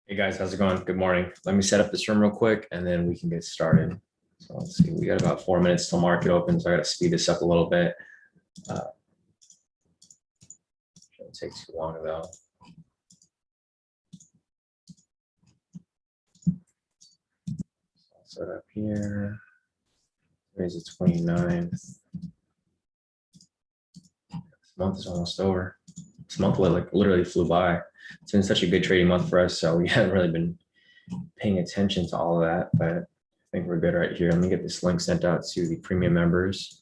Hey guys, how's it going? Good morning. Let me set up this room real quick and then we can get started. So let's see, we got about 4 minutes till market opens. I got to speed this up a little bit. Shouldn't take too long though. I'll set up here. Today's the 29th. This month is almost over. This month literally flew by. It's been such a good trading month for us, so we haven't really been paying attention to all of that, but I think we're good right here. Let me get this link sent out to the premium members.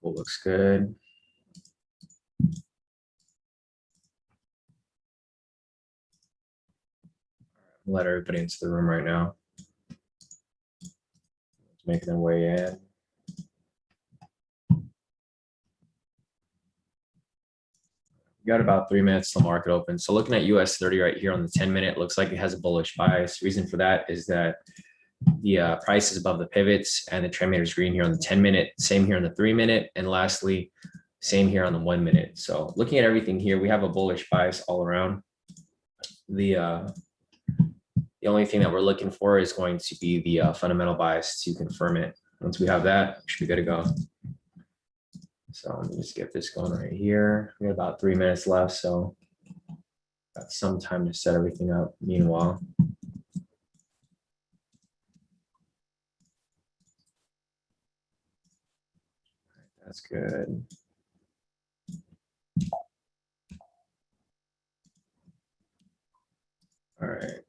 Cool, looks good. Let everybody into the room right now. Making their way in. We got about 3 minutes till market open. So looking at US 30 right here on the 10-minute, looks like it has a bullish bias. Reason for that is that the price is above the pivots and the trend meter is green here on the 10-minute, same here on the 3-minute, and lastly, same here on the 1-minute. So looking at everything here, we have a bullish bias all around. The only thing that we're looking for is going to be the fundamental bias to confirm it. Once we have that, we should be good to go. So let me just get this going right here. We got about 3 minutes left, so got some time to set everything up meanwhile. That's good. All right.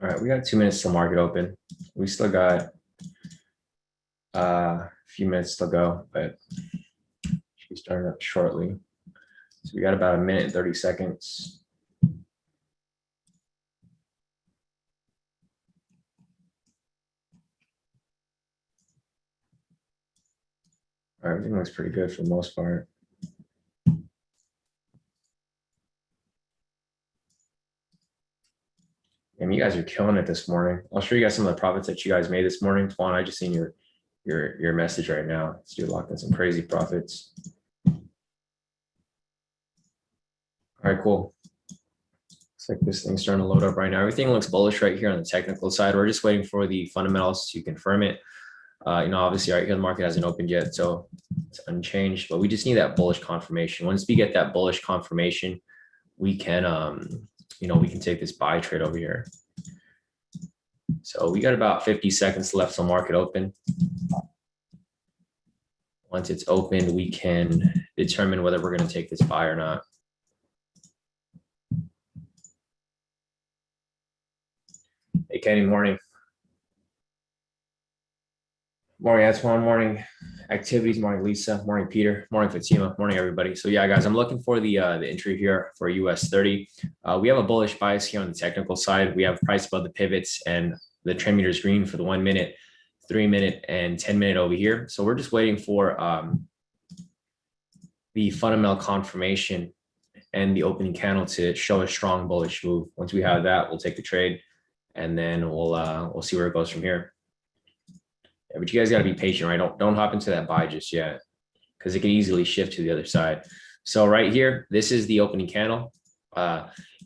All right, we got 2 minutes till market open. We still got a few minutes to go, but should be starting up shortly. So we got about 1 minute and 30 seconds. All right, everything looks pretty good for the most part. And you guys are killing it this morning. I'll show you guys some of the profits that you guys made this morning. Twan, I just seen your message right now. So you're locked in some crazy profits. All right, cool. Looks like this thing's starting to load up right now. Everything looks bullish right here on the technical side. We're just waiting for the fundamentals to confirm it. Obviously right here, the market hasn't opened yet, so it's unchanged, but we just need that bullish confirmation. Once we get that bullish confirmation, we can, we can take this buy trade over here. So we got about 50 seconds left till market open. Once it's opened, we can determine whether we're going to take this buy or not. Hey, Kenny, morning. Morning, Antoine. Morning, activities. Morning, Lisa. Morning, Peter. Morning, Fatima. Morning, everybody. So yeah, guys, I'm looking for the entry here for US 30. We have a bullish bias here on the technical side. We have price above the pivots and the trend meter is green for the 1 minute, 3-minute, and 10-minute over here. So we're just waiting for the fundamental confirmation and the opening candle to show a strong bullish move. Once we have that, we'll take the trade, and then we'll see where it goes from here. Yeah, but you guys got to be patient, right? Don't hop into that buy just yet, because it can easily shift to the other side. So right here, this is the opening candle.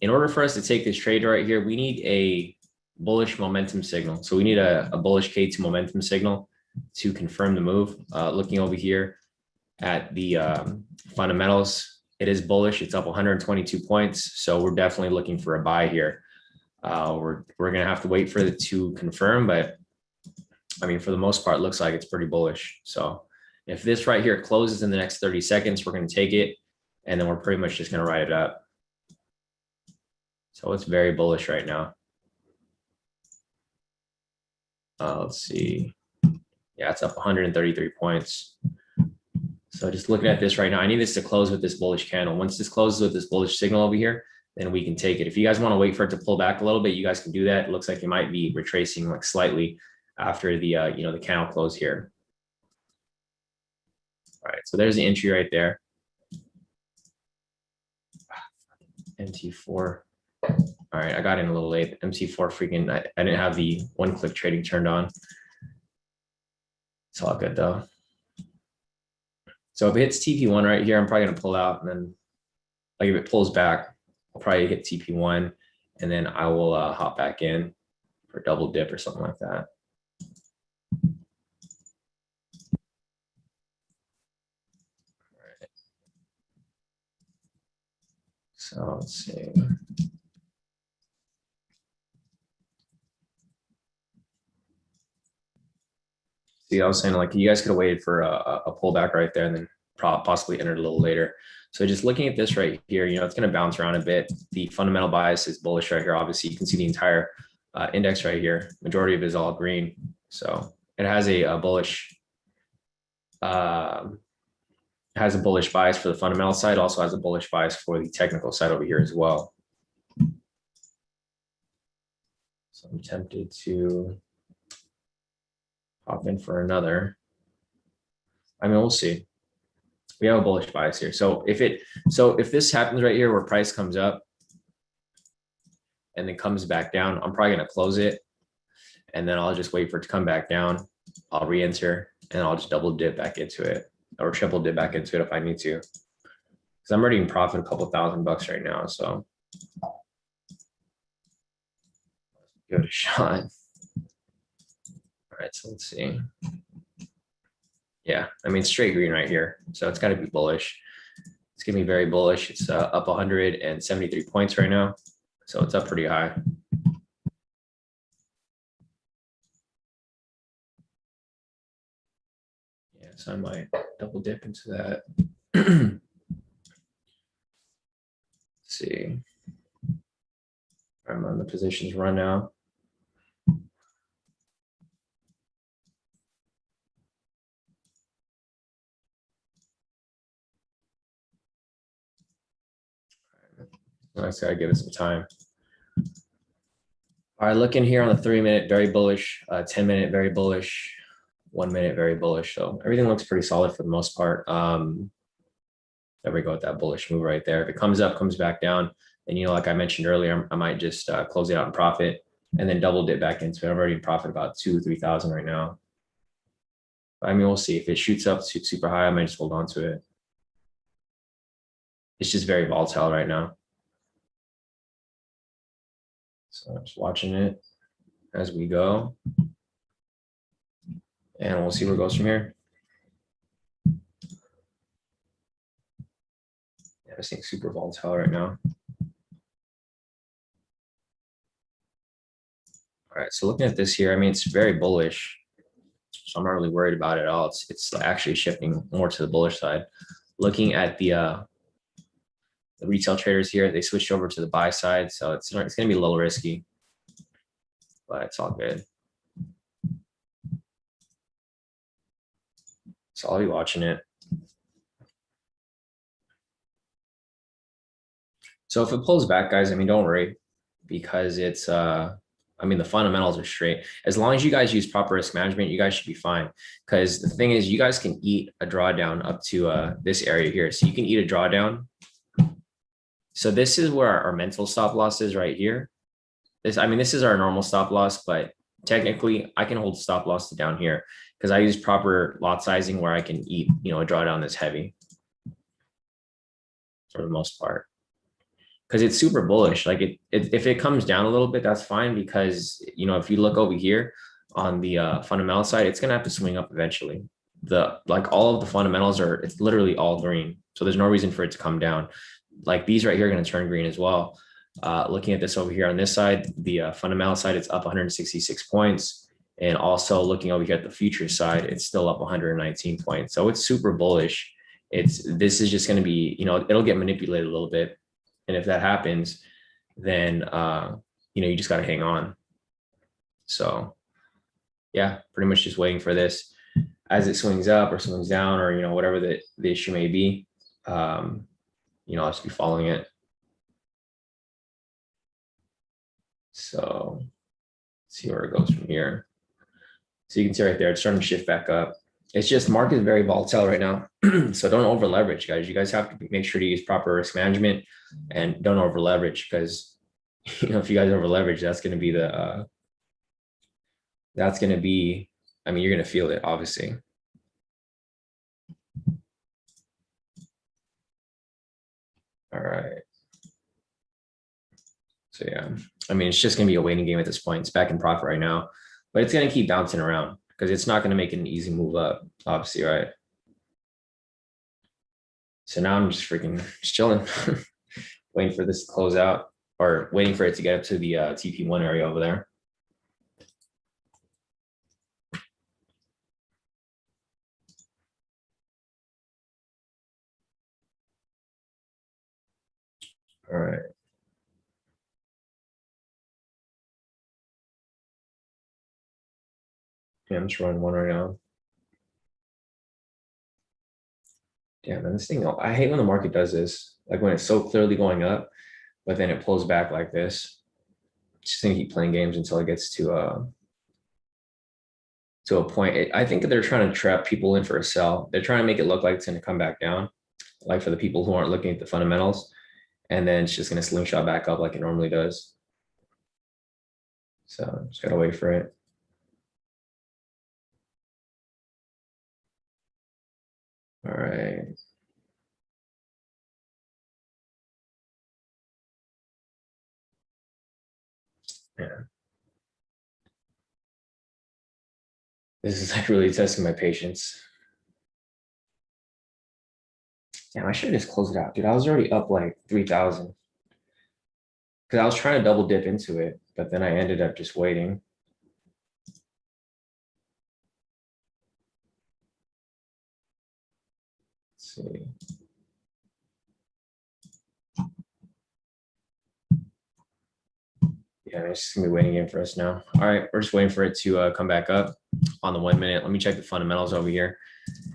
In order for us to take this trade right here, we need a bullish momentum signal. So we need a bullish K2 momentum signal to confirm the move. Looking over here at the fundamentals, it is bullish. It's up 122 points. So we're definitely looking for a buy here. We're going to have to wait for it to confirm, but I mean, for the most part, it looks like it's pretty bullish. So if this right here closes in the next 30 seconds, we're going to take it, and then we're pretty much just going to ride it up. So it's very bullish right now. Let's see. Yeah, it's up 133 points. So just looking at this right now, I need this to close with this bullish candle. Once this closes with this bullish signal over here, then we can take it. If you guys want to wait for it to pull back a little bit, you guys can do that. It looks like it might be retracing like slightly after the the candle close here. All right, so there's the entry right there. MT4. All right, I got in a little late. MT4 freaking, I didn't have the one-click trading turned on. It's all good though. So if it hits TP1 right here, I'm probably gonna pull out, and then like if it pulls back, I'll probably hit TP1, and then I will hop back in for double dip or something like that. All right. So let's see. See, I was saying like you guys could have waited for a pullback right there and then possibly entered a little later. So just looking at this right here, it's going to bounce around a bit. The fundamental bias is bullish right here. Obviously, you can see the entire index right here. Majority of it is all green. So it has a bullish bias for the fundamental side. Also has a bullish bias for the technical side over here as well. So I'm tempted to hop in for another. I mean, we'll see. We have a bullish bias here. So if this happens right here where price comes up and then comes back down, I'm probably going to close it. And then I'll just wait for it to come back down. I'll re-enter and I'll just double dip back into it or triple dip back into it if I need to. Because I'm already in profit a couple $1,000 right now. So give it a shot. All right, so let's see. Yeah, I mean, straight green right here. So it's got to be bullish. It's gonna be very bullish. It's up 173 points right now. So it's up pretty high. Yeah, so I might double dip into that. Let's see. I'm on the positions run now. I just gotta give it some time. All right, looking here on the 3-minute, very bullish, 10-minute, very bullish, 1 minute, very bullish. So everything looks pretty solid for the most part. There we go with that bullish move right there. If it comes up, comes back down, and like I mentioned earlier, I might just close it out in profit and then double dip back into it. I'm already in profit about 2,000-3,000 right now. I mean, we'll see. If it shoots up super high, I might just hold on to it. It's just very volatile right now. So I'm just watching it as we go. And we'll see where it goes from here. Yeah, this thing's super volatile right now. All right, so looking at this here, I mean, it's very bullish. So I'm not really worried about it at all. It's actually shifting more to the bullish side. Looking at the retail traders here, they switched over to the buy side. So it's going to be a little risky, but it's all good. So I'll be watching it. So if it pulls back, guys, I mean, don't worry, because it's, I mean, the fundamentals are straight. As long as you guys use proper risk management, you guys should be fine. Because the thing is, you guys can eat a drawdown up to this area here. So you can eat a drawdown. So this is where our mental stop loss is right here. I mean, this is our normal stop loss, but technically I can hold stop loss to down here because I use proper lot sizing where I can eat, a drawdown that's heavy for the most part. Because it's super bullish. Like if it comes down a little bit, that's fine because, if you look over here on the fundamental side, it's going to have to swing up eventually. All of the fundamentals it's literally all green. So there's no reason for it to come down. Like these right here are going to turn green as well. Looking at this over here on this side, the fundamental side, it's up 166 points. And also looking over here at the future side, it's still up 119 points. So it's super bullish. This is just going to be, it'll get manipulated a little bit. And if that happens, then, you just got to hang on. So yeah, pretty much just waiting for this as it swings up or swings down or, whatever the issue may be. I'll just be following it. So let's see where it goes from here. So you can see right there, it's starting to shift back up. It's just market is very volatile right now. So don't over leverage, guys. You guys have to make sure to use proper risk management and don't over leverage, because if you guys over leverage, that's going to be I mean, you're going to feel it, obviously. All right. So yeah, I mean, it's just going to be a waiting game at this point. It's back in profit right now, but it's going to keep bouncing around because it's not going to make an easy move up, obviously, right? So now I'm just freaking just chilling, waiting for this to close out, or waiting for it to get up to the TP1 area over there. All right. Yeah, I'm just running one right now. Yeah, man, this thing, I hate when the market does this. Like when it's so clearly going up, but then it pulls back like this. Just gonna keep playing games until it gets to a point. I think that they're trying to trap people in for a sell. They're trying to make it look like it's gonna come back down, like for the people who aren't looking at the fundamentals, and then it's just gonna slingshot back up like it normally does. So just gotta wait for it. All right. Yeah. This is like really testing my patience. Damn, I should have just closed it out, dude. I was already up like 3,000 because I was trying to double dip into it, but then I ended up just waiting. Let's see. Yeah, it's just gonna be waiting in for us now. All right, we're just waiting for it to come back up on the 1 minute. Let me check the fundamentals over here.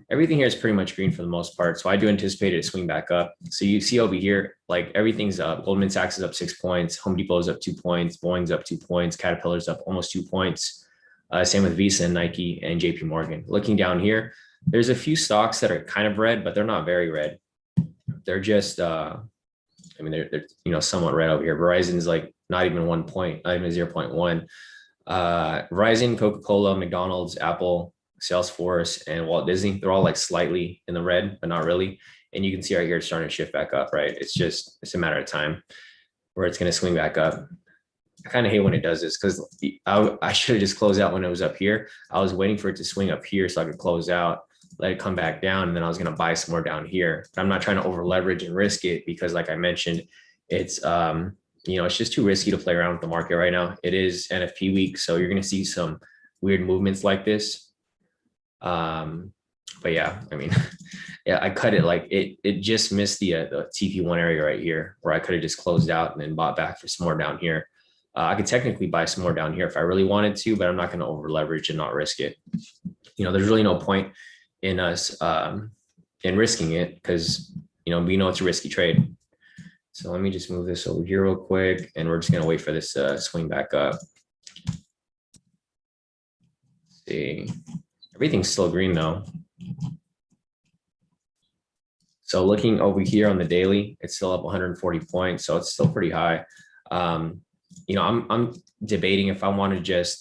Everything here is pretty much green for the most part. So I do anticipate it to swing back up. So you see over here, like everything's up. Goldman Sachs is up 6 points. Home Depot is up 2 points. Boeing's up 2 points. Caterpillar's up almost 2 points. Same with Visa and Nike and JP Morgan. Looking down here, there's a few stocks that are kind of red, but they're not very red. They're just, I mean, they're somewhat red over here. Verizon's like not even 1 point, not even 0.1. Verizon, Coca-Cola, McDonald's, Apple, Salesforce, and Walt Disney, they're all like slightly in the red, but not really. And you can see right here, it's starting to shift back up, right? It's a matter of time where it's going to swing back up. I kind of hate when it does this because I should have just closed out when it was up here. I was waiting for it to swing up here so I could close out, let it come back down, and then I was going to buy some more down here. But I'm not trying to over leverage and risk it because, like I mentioned, it's it's just too risky to play around with the market right now. It is NFP week, so you're going to see some weird movements like this. But yeah, I mean, yeah, I cut it like it just missed the TP1 area right here where I could have just closed out and then bought back for some more down here. I could technically buy some more down here if I really wanted to, but I'm not going to over leverage and not risk it. There's really no point in us in risking it because we know it's a risky trade. So let me just move this over here real quick, and we're just going to wait for this swing back up. Let's see, everything's still green though. So looking over here on the daily, it's still up 140 points, so it's still pretty high. I'm debating if I want to just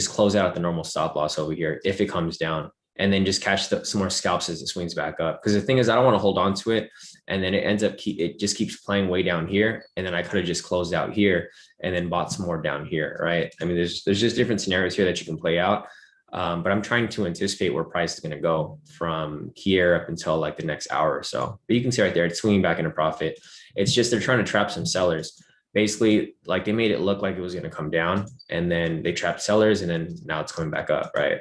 close out at the normal stop loss over here if it comes down, and then just catch some more scalps as it swings back up. Because the thing is, I don't want to hold on to it, and then it just keeps playing way down here, and then I could have just closed out here and then bought some more down here, right? I mean, there's just different scenarios here that you can play out. But I'm trying to anticipate where price is going to go from here up until like the next hour or so. But you can see right there, it's swinging back into profit. It's just they're trying to trap some sellers. Basically, like they made it look like it was going to come down, and then they trapped sellers, and then now it's coming back up, right?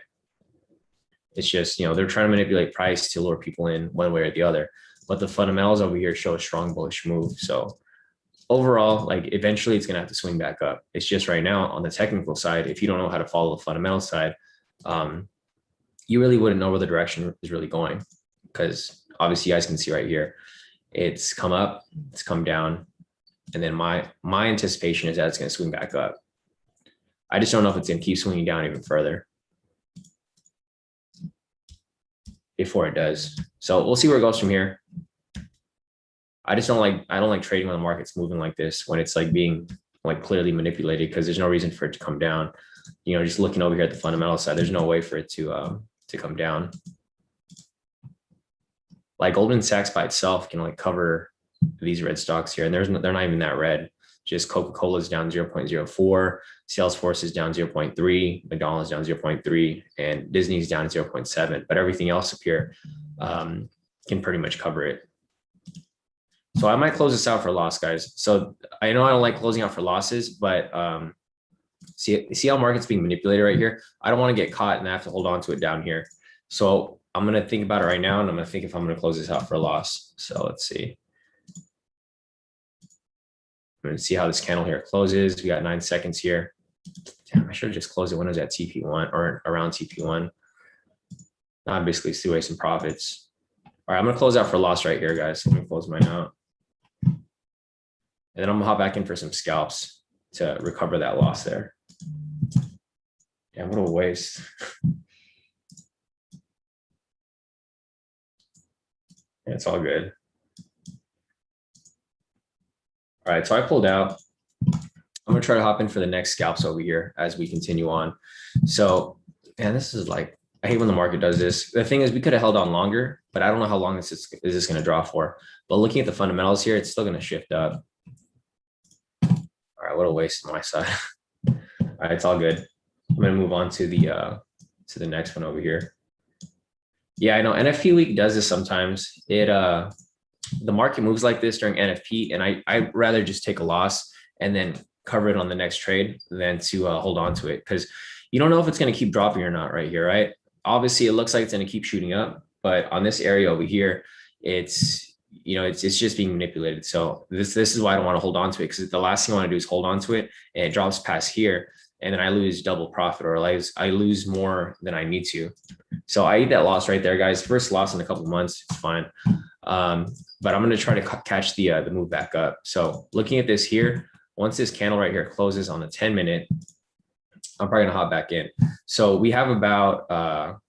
It's just, they're trying to manipulate price to lure people in one way or the other. But the fundamentals over here show a strong bullish move. So overall, like eventually it's going to have to swing back up. It's just right now on the technical side, if you don't know how to follow the fundamental side, you really wouldn't know where the direction is really going, because obviously you guys can see right here, it's come up, it's come down, and then my anticipation is that it's going to swing back up. I just don't know if it's going to keep swinging down even further before it does. So we'll see where it goes from here. I don't like trading when the market's moving like this, when it's like being like clearly manipulated, because there's no reason for it to come down. You know, just looking over here at the fundamental side, there's no way for it to come down. Like Goldman Sachs by itself can like cover these red stocks here, and they're not even that red. Just Coca-Cola is down 0.04, Salesforce is down 0.3, McDonald's down 0.3, and Disney's down 0.7. But everything else up here can pretty much cover it. So I might close this out for a loss, guys. So I know I don't like closing out for losses, but see how market's being manipulated right here? I don't want to get caught and I have to hold on to it down here. So I'm going to think about it right now, and I'm going to think if I'm going to close this out for a loss. So let's see. I'm going to see how this candle here closes. We got 9 seconds here. Damn, I should have just closed it when it was at TP1 or around TP1. Now I'm basically still wasting profits. All right, I'm going to close out for a loss right here, guys. Let me close mine out. And then I'm going to hop back in for some scalps to recover that loss there. Damn, what a waste. Yeah, it's all good. All right, so I pulled out. I'm gonna try to hop in for the next scalps over here as we continue on. So, man, this is like, I hate when the market does this. The thing is, we could have held on longer, but I don't know how long this is gonna draw for. But looking at the fundamentals here, it's still gonna shift up. All right, what a waste on my side. All right, it's all good. I'm gonna move on to the next one over here. Yeah, I know NFP week does this sometimes. The market moves like this during NFP, and I'd rather just take a loss and then cover it on the next trade than to hold on to it, because you don't know if it's going to keep dropping or not right here, right? Obviously, it looks like it's going to keep shooting up, but on this area over here, it's just being manipulated. So this is why I don't want to hold on to it, because the last thing I want to do is hold on to it and it drops past here, and then I lose double profit, or I lose more than I need to. So I eat that loss right there, guys. First loss in a couple of months, it's fine. But I'm going to try to catch the move back up. So looking at this here, once this candle right here closes on the 10-minute, I'm probably going to hop back in. So we have about,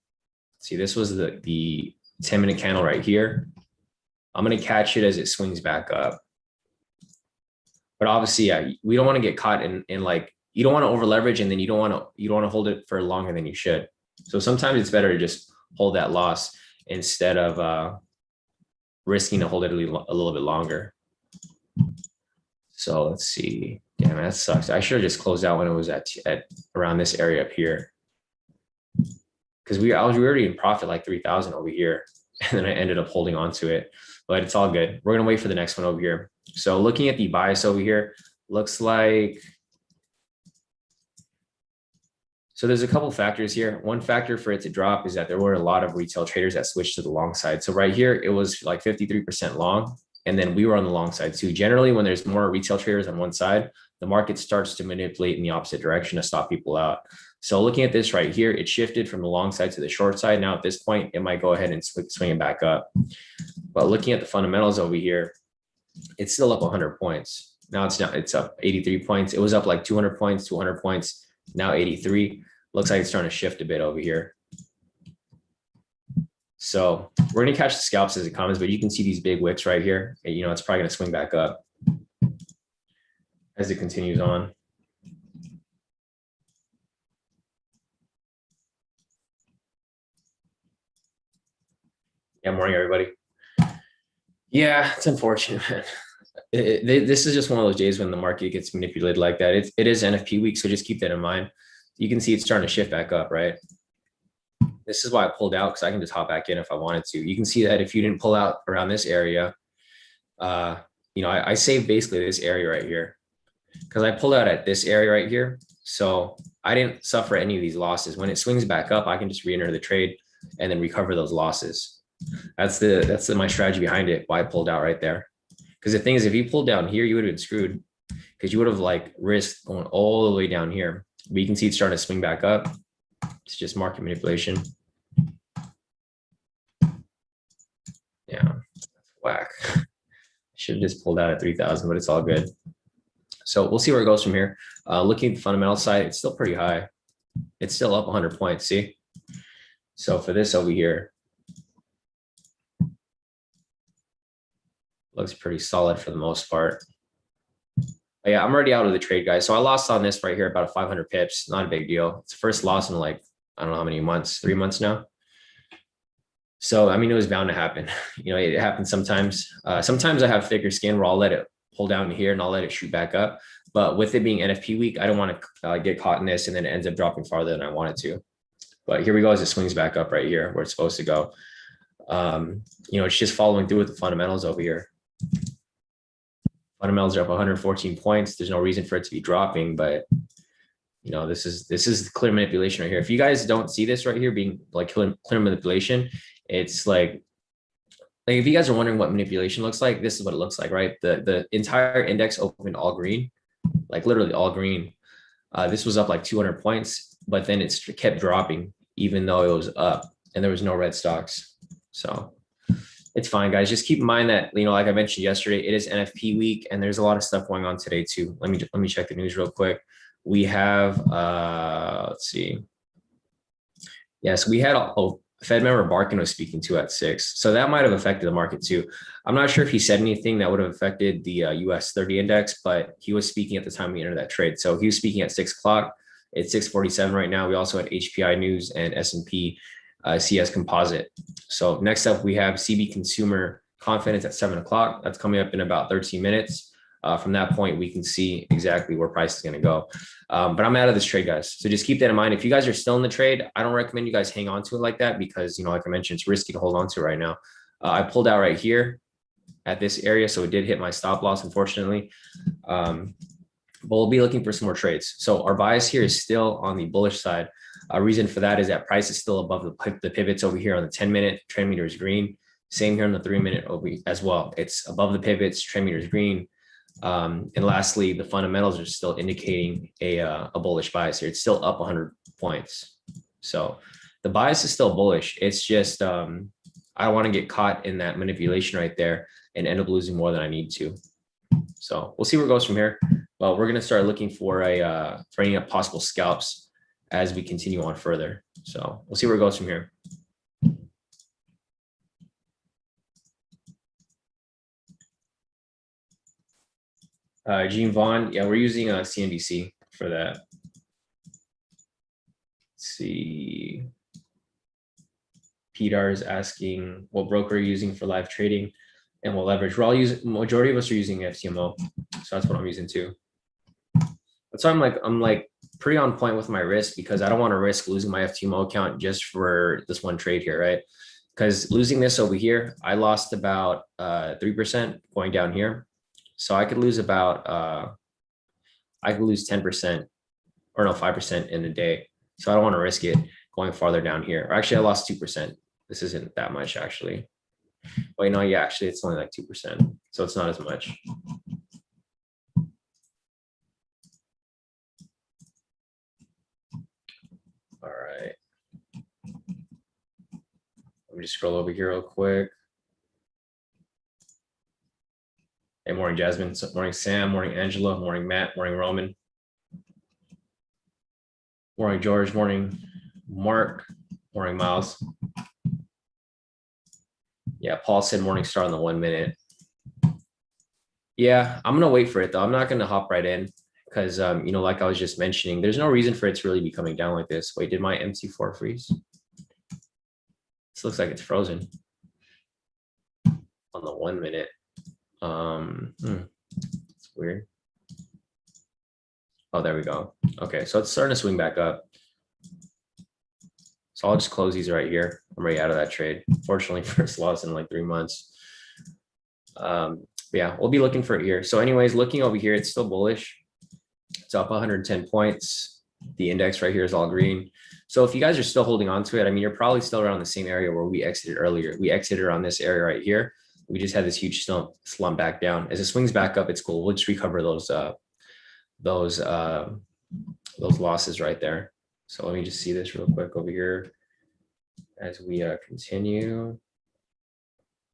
see, this was the 10-minute candle right here. I'm going to catch it as it swings back up. But obviously, yeah, we don't want to get caught in like, you don't want to over leverage, and then you don't want to hold it for longer than you should. So sometimes it's better to just hold that loss instead of risking to hold it a little bit longer. So let's see. Damn, that sucks. I should have just closed out when it was at around this area up here, because we were already in profit like 3,000 over here, and then I ended up holding on to it. But it's all good. We're gonna wait for the next one over here. So looking at the bias over here, looks like, so there's a couple factors here. One factor for it to drop is that there were a lot of retail traders that switched to the long side. So right here, it was like 53% long, and then we were on the long side too. Generally, when there's more retail traders on one side, the market starts to manipulate in the opposite direction to stop people out. So looking at this right here, it shifted from the long side to the short side. Now at this point, it might go ahead and swing it back up. But looking at the fundamentals over here, it's still up 100 points. Now it's up 83 points. It was up like 200 points, 200 points, now 83. Looks like it's starting to shift a bit over here. So we're going to catch the scalps as it comes, but you can see these big wicks right here. You know, it's probably going to swing back up as it continues on. Yeah, morning, everybody. Yeah, it's unfortunate, man. This is just one of those days when the market gets manipulated like that. It is NFP week, so just keep that in mind. You can see it's starting to shift back up, right? This is why I pulled out, because I can just hop back in if I wanted to. You can see that if you didn't pull out around this area, I saved basically this area right here, because I pulled out at this area right here. So I didn't suffer any of these losses. When it swings back up, I can just re-enter the trade and then recover those losses. That's my strategy behind it, why I pulled out right there. Because the thing is, if you pulled down here, you would have been screwed, because you would have like risked going all the way down here. But you can see it's starting to swing back up. It's just market manipulation. Yeah, whack. Should have just pulled out at 3,000, but it's all good. So we'll see where it goes from here. Looking at the fundamental side, it's still pretty high. It's still up 100 points, see? So for this over here, looks pretty solid for the most part. But yeah, I'm already out of the trade, guys. So I lost on this right here, about 500 pips. Not a big deal. It's the first loss in like, I don't know how many months, 3 months now. So, I mean, it was bound to happen. You know, it happens sometimes. Sometimes I have thicker skin where I'll let it pull down to here and I'll let it shoot back up. But with it being NFP week, I don't want to get caught in this and then it ends up dropping farther than I want it to. But here we go as it swings back up right here where it's supposed to go. You know, it's just following through with the fundamentals over here. Fundamentals are up 114 points. There's no reason for it to be dropping, but you know, this is clear manipulation right here. If you guys don't see this right here being like clear manipulation, it's like if you guys are wondering what manipulation looks like, this is what it looks like, right? The entire index opened all green, like literally all green. This was up like 200 points, but then it kept dropping even though it was up and there was no red stocks. So it's fine, guys. Just keep in mind that, you know, like I mentioned yesterday, it is NFP week and there's a lot of stuff going on today too. Let me check the news real quick. We have, let's see. Yes, we had Fed member Barkin was speaking to at 6. So that might have affected the market too. I'm not sure if he said anything that would have affected the US 30 index, but he was speaking at the time we entered that trade. So he was speaking at 6 o'clock. It's 6:47 right now. We also had HPI news and S&P CS composite. So next up, we have CB consumer confidence at 7 o'clock. That's coming up in about 13 minutes. From that point, we can see exactly where price is going to go. But I'm out of this trade, guys. So just keep that in mind. If you guys are still in the trade, I don't recommend you guys hang on to it like that because, you know, like I mentioned, it's risky to hold on to right now. I pulled out right here at this area. So it did hit my stop loss, unfortunately. But we'll be looking for some more trades. So our bias here is still on the bullish side. A reason for that is that price is still above the pivots over here on the 10-minute. Trend meter is green. Same here on the 3-minute as well. It's above the pivots, trend meter is green. And lastly, the fundamentals are still indicating a bullish bias here. It's still up 100 points. So the bias is still bullish. It's just I don't want to get caught in that manipulation right there and end up losing more than I need to. So we'll see where it goes from here. Well, we're going to start looking for any possible scalps as we continue on further. So we'll see where it goes from here. Gene Vaughn, yeah, we're using CNBC for that. Let's see. Peter is asking what broker are you using for live trading and what leverage. We're all using, majority of us are using FTMO. So that's what I'm using too. That's why I'm like pretty on point with my risk because I don't want to risk losing my FTMO account just for this one trade here, right? Because losing this over here, I lost about 3% going down here. So I could lose about, I could lose 10% or no, 5% in a day. So I don't want to risk it going farther down here. Or actually I lost 2%. This isn't that much actually. Wait, no, yeah, actually it's only like 2%. So it's not as much. All right. Let me just scroll over here real quick. Hey, morning, Jasmine. Morning, Sam. Morning, Angela. Morning, Matt. Morning, Roman. Morning, George. Morning, Mark. Morning, Miles. Yeah, Paul said morning star on the 1 minute. Yeah, I'm going to wait for it, though. I'm not going to hop right in because, you know, like I was just mentioning, there's no reason for it to really be coming down like this. Wait, did my MT4 freeze? This looks like it's frozen on the 1 minute. It's weird. Oh, there we go. Okay, so it's starting to swing back up. So I'll just close these right here. I'm already out of that trade. Fortunately, first loss in like 3 months. Yeah, we'll be looking for it here. So anyways, looking over here, it's still bullish. It's up 110 points. The index right here is all green. So if you guys are still holding on to it, I mean, you're probably still around the same area where we exited earlier. We exited around this area right here. We just had this huge slump back down. As it swings back up, it's cool. We'll just recover those losses right there. So let me just see this real quick over here as we continue.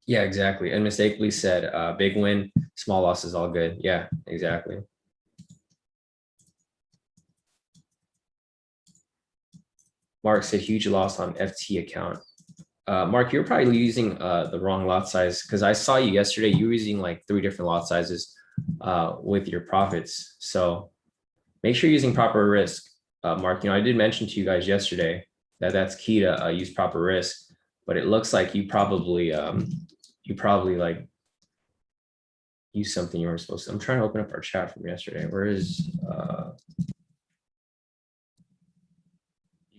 Yeah, exactly. And mistakenly said, big win, small loss is all good. Yeah, exactly. Mark said huge loss on FT account. Mark, you're probably using the wrong lot size because I saw you yesterday. You were using like 3 different lot sizes with your profits. So make sure you're using proper risk, Mark. You know, I did mention to you guys yesterday that that's key to use proper risk, but it looks like you probably like use something you weren't supposed to. I'm trying to open up our chat from yesterday. Where is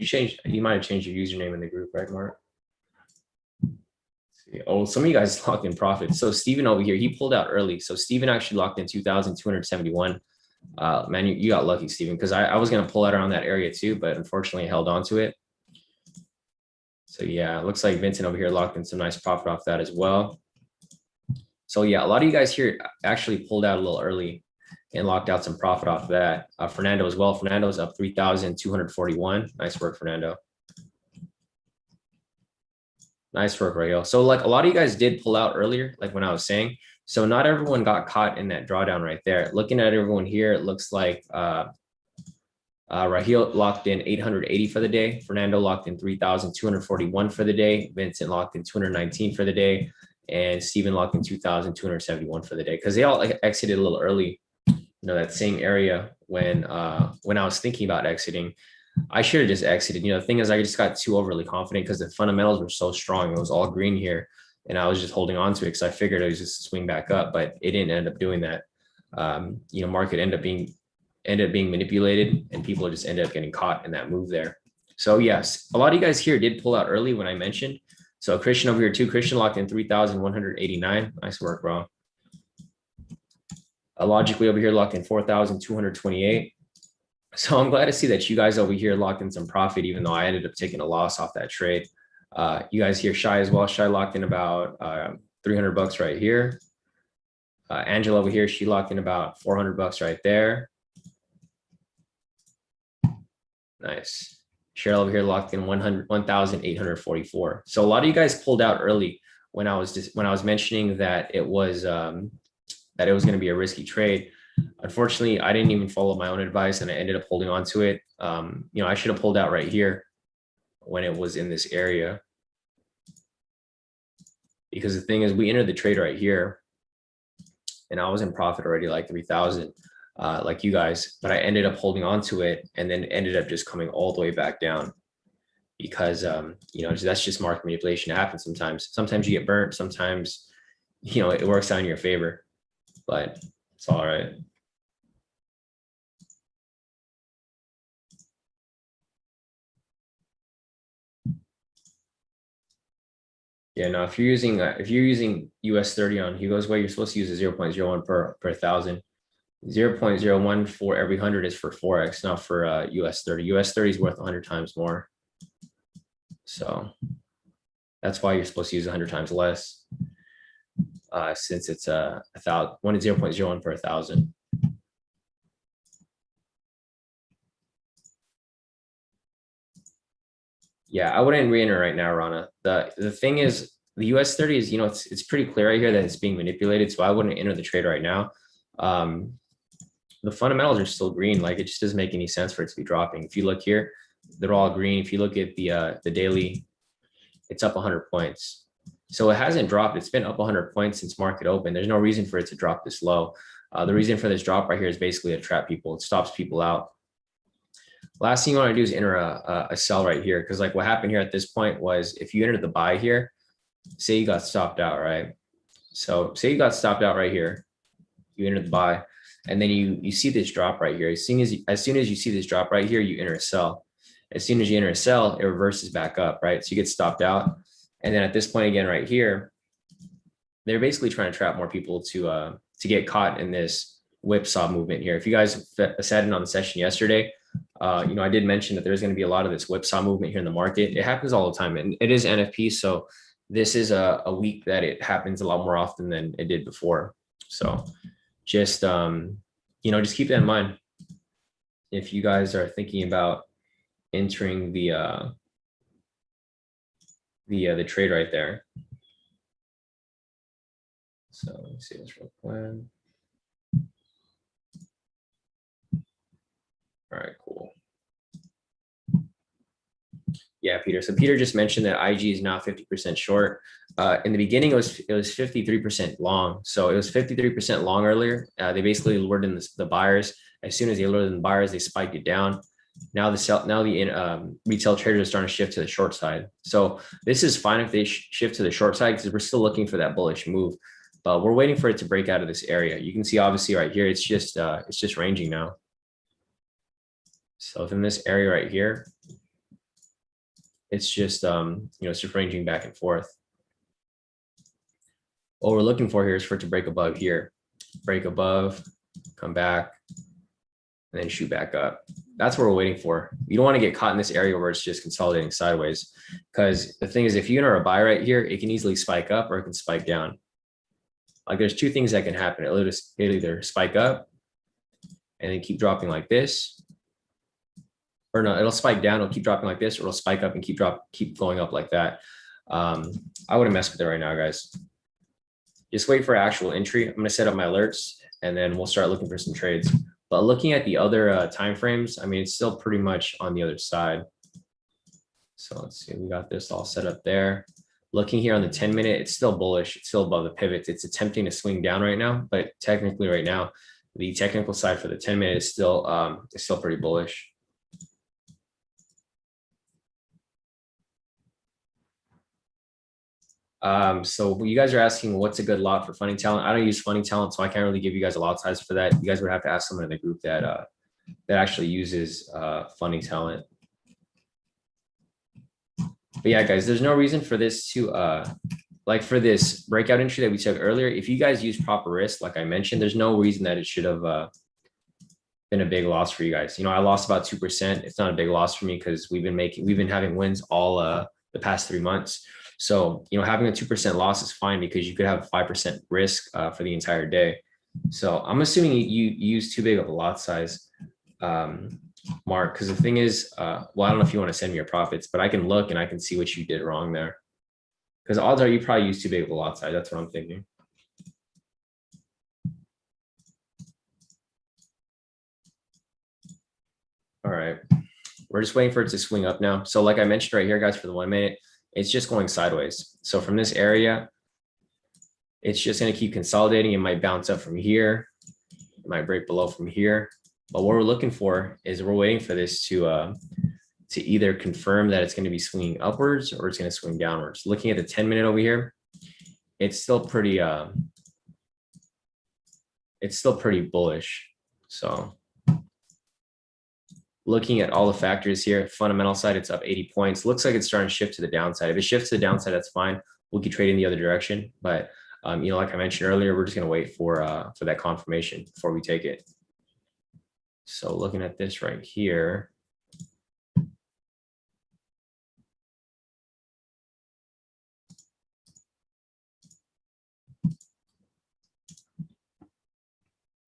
you might have changed your username in the group, right, Mark? Oh, some of you guys locked in profit. So Steven over here, he pulled out early. So Steven actually locked in 2,271. Man, you got lucky, Steven, because I was going to pull out around that area too, but unfortunately I held on to it. So yeah, it looks like Vincent over here locked in some nice profit off that as well. So yeah, a lot of you guys here actually pulled out a little early and locked out some profit off that. Fernando as well. Fernando's up 3,241. Nice work, Fernando. Nice work, Rayo. So like a lot of you guys did pull out earlier, like when I was saying. So not everyone got caught in that drawdown right there. Looking at everyone here, it looks like Raheel locked in 880 for the day. Fernando locked in 3,241 for the day. Vincent locked in 219 for the day. And Steven locked in 2,271 for the day because they all exited a little early. You know, that same area when I was thinking about exiting. I should have just exited. You know, the thing is, I just got too overly confident because the fundamentals were so strong. It was all green here, and I was just holding on to it because I figured it was just swing back up, but it didn't end up doing that. You know, market ended up being manipulated, and people just ended up getting caught in that move there. So yes, a lot of you guys here did pull out early when I mentioned. So Christian over here too. Christian locked in 3,189. Nice work, bro. Logically over here locked in 4,228. So I'm glad to see that you guys over here locked in some profit, even though I ended up taking a loss off that trade. You guys here, Shy as well. Shy locked in about $300 right here. Angela over here, she locked in about $400 right there. Nice. Cheryl over here locked in 1,844. So a lot of you guys pulled out early when I was mentioning that it was going to be a risky trade. Unfortunately, I didn't even follow my own advice and I ended up holding on to it. You know, I should have pulled out right here when it was in this area. Because the thing is, we entered the trade right here and I was in profit already like 3,000, like you guys, but I ended up holding on to it and then ended up just coming all the way back down because, you know, that's just market manipulation. It happens sometimes. Sometimes you get burnt. Sometimes, you know, it works out in your favor, but it's all right. Yeah, no, if you're using US 30 on Hugo's way, you're supposed to use a 0.01 per 1,000. 0.01 for every 100 is for FOREX, not for US 30. US 30 is worth 100 times more. So that's why you're supposed to use 100 times less, since it's 0.01 per 1,000. Yeah, I wouldn't re-enter right now, Rana. The thing is, the US 30 is, you know, it's pretty clear right here that it's being manipulated, so I wouldn't enter the trade right now. The fundamentals are still green. Like, it just doesn't make any sense for it to be dropping. If you look here, they're all green. If you look at the daily, it's up 100 points. So it hasn't dropped. It's been up 100 points since market open. There's no reason for it to drop this low. The reason for this drop right here is basically to trap people. It stops people out. Last thing you want to do is enter a sell right here, because like what happened here at this point was if you entered the buy here, say you got stopped out, right? So say you got stopped out right here, you entered the buy, and then you see this drop right here. As soon as you see this drop right here, you enter a sell. As soon as you enter a sell, it reverses back up, right? So you get stopped out, and then at this point again right here, they're basically trying to trap more people to get caught in this whipsaw movement here. If you guys sat in on the session yesterday, you know, I did mention that there's going to be a lot of this whipsaw movement here in the market. It happens all the time, and it is NFP. So this is a week that it happens a lot more often than it did before. So just, you know, just keep that in mind if you guys are thinking about entering the trade right there. So let me see this real quick. All right, cool. Yeah, Peter. So Peter just mentioned that IG is now 50% short. In the beginning, it was 53% long. So it was 53% long earlier. They basically lured in the buyers. As soon as they lured in the buyers, they spiked it down. Now the retail traders are starting to shift to the short side. So this is fine if they shift to the short side because we're still looking for that bullish move. But we're waiting for it to break out of this area. You can see obviously right here, it's just ranging now. So from this area right here, it's just it's just ranging back and forth. What we're looking for here is for it to break above here, break above, come back, and then shoot back up. That's what we're waiting for. You don't want to get caught in this area where it's just consolidating sideways, because the thing is, if you enter a buy right here, it can easily spike up or it can spike down. Like there's two things that can happen. It'll either spike up and then keep dropping like this, or no, it'll spike down, it'll keep dropping like this, or it'll spike up and keep going up like that. I wouldn't mess with it right now, guys. Just wait for actual entry. I'm going to set up my alerts and then we'll start looking for some trades. But looking at the other time frames, I mean, it's still pretty much on the other side. So let's see, we got this all set up there. Looking here on the 10-minute, it's still bullish. It's still above the pivots. It's attempting to swing down right now, but technically right now, the technical side for the 10-minute is still pretty bullish. So you guys are asking what's a good lot for funding talent. I don't use funding talent, so I can't really give you guys a lot size for that. You guys would have to ask someone in the group that actually uses funding talent. But yeah, guys, there's no reason for this to like for this breakout entry that we took earlier. If you guys use proper risk, like I mentioned, there's no reason that it should have been a big loss for you guys. You know, I lost about 2%. It's not a big loss for me because we've been having wins all the past 3 months. So, you know, having a 2% loss is fine because you could have 5% risk for the entire day. So I'm assuming you use too big of a lot size, Mark, because the thing is, well, I don't know if you want to send me your profits, but I can look and I can see what you did wrong there. Because odds are you probably used too big of a lot size. That's what I'm thinking. All right. We're just waiting for it to swing up now. So like I mentioned right here, guys, for the 1 minute, it's just going sideways. So from this area, it's just going to keep consolidating. It might bounce up from here. It might break below from here. But what we're looking for is we're waiting for this to either confirm that it's going to be swinging upwards or it's going to swing downwards. Looking at the 10-minute over here, it's still pretty bullish. So looking at all the factors here, fundamental side, it's up 80 points. Looks like it's starting to shift to the downside. If it shifts to the downside, that's fine. We'll keep trading the other direction. But you know, like I mentioned earlier, we're just going to wait for that confirmation before we take it. So looking at this right here,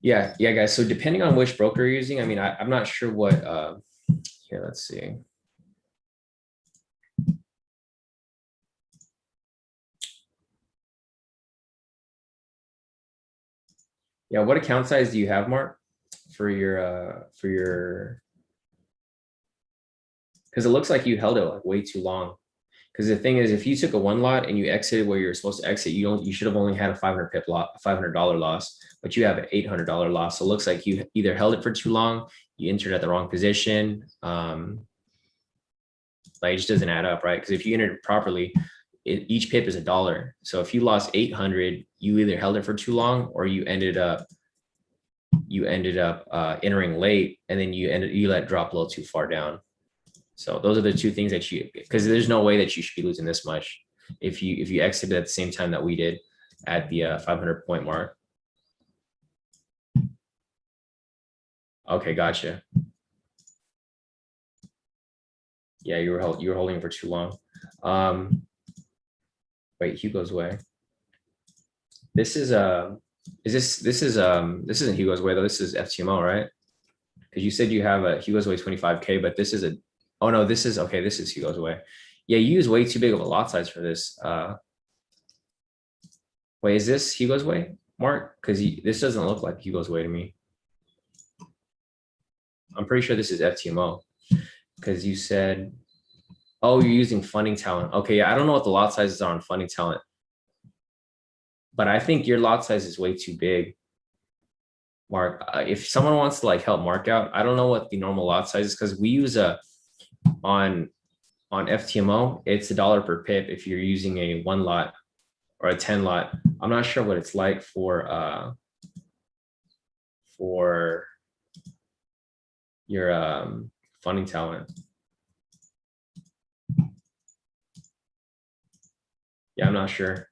yeah, guys. So depending on which broker you're using, I mean, I'm not sure what. Here, let's see. Yeah, what account size do you have, Mark, for your because it looks like you held it like way too long. Because the thing is, if you took a one lot and you exited where you're supposed to exit, you should have only had a 500 pip lot, $500 loss, but you have an $800 loss. So it looks like you either held it for too long, you entered at the wrong position. Like it just doesn't add up, right? Because if you entered it properly, each pip is $1. So if you lost 800, you either held it for too long or you ended up entering late, and then you let it drop a little too far down. So those are the two things that because there's no way that you should be losing this much if you exited at the same time that we did at the 500 point mark. Okay, gotcha. Yeah, you were holding for too long. Wait, Hugo's way. This isn't Hugo's way though. This is FTMO, right? Because you said you have a Hugo's way 25K, but this is oh no, this is okay. This is Hugo's way. Yeah, you use way too big of a lot size for this. Wait, is this Hugo's way, Mark? Because this doesn't look like Hugo's way to me. I'm pretty sure this is FTMO because you said Oh, you're using funding talent. Okay, yeah, I don't know what the lot sizes are on funding talent, but I think your lot size is way too big, Mark. If someone wants to like help Mark out, I don't know what the normal lot size is because we use a on FTMO, it's $1 per pip if you're using a 1 lot or a 10 lot. I'm not sure what it's like for your funding talent. Yeah, I'm not sure,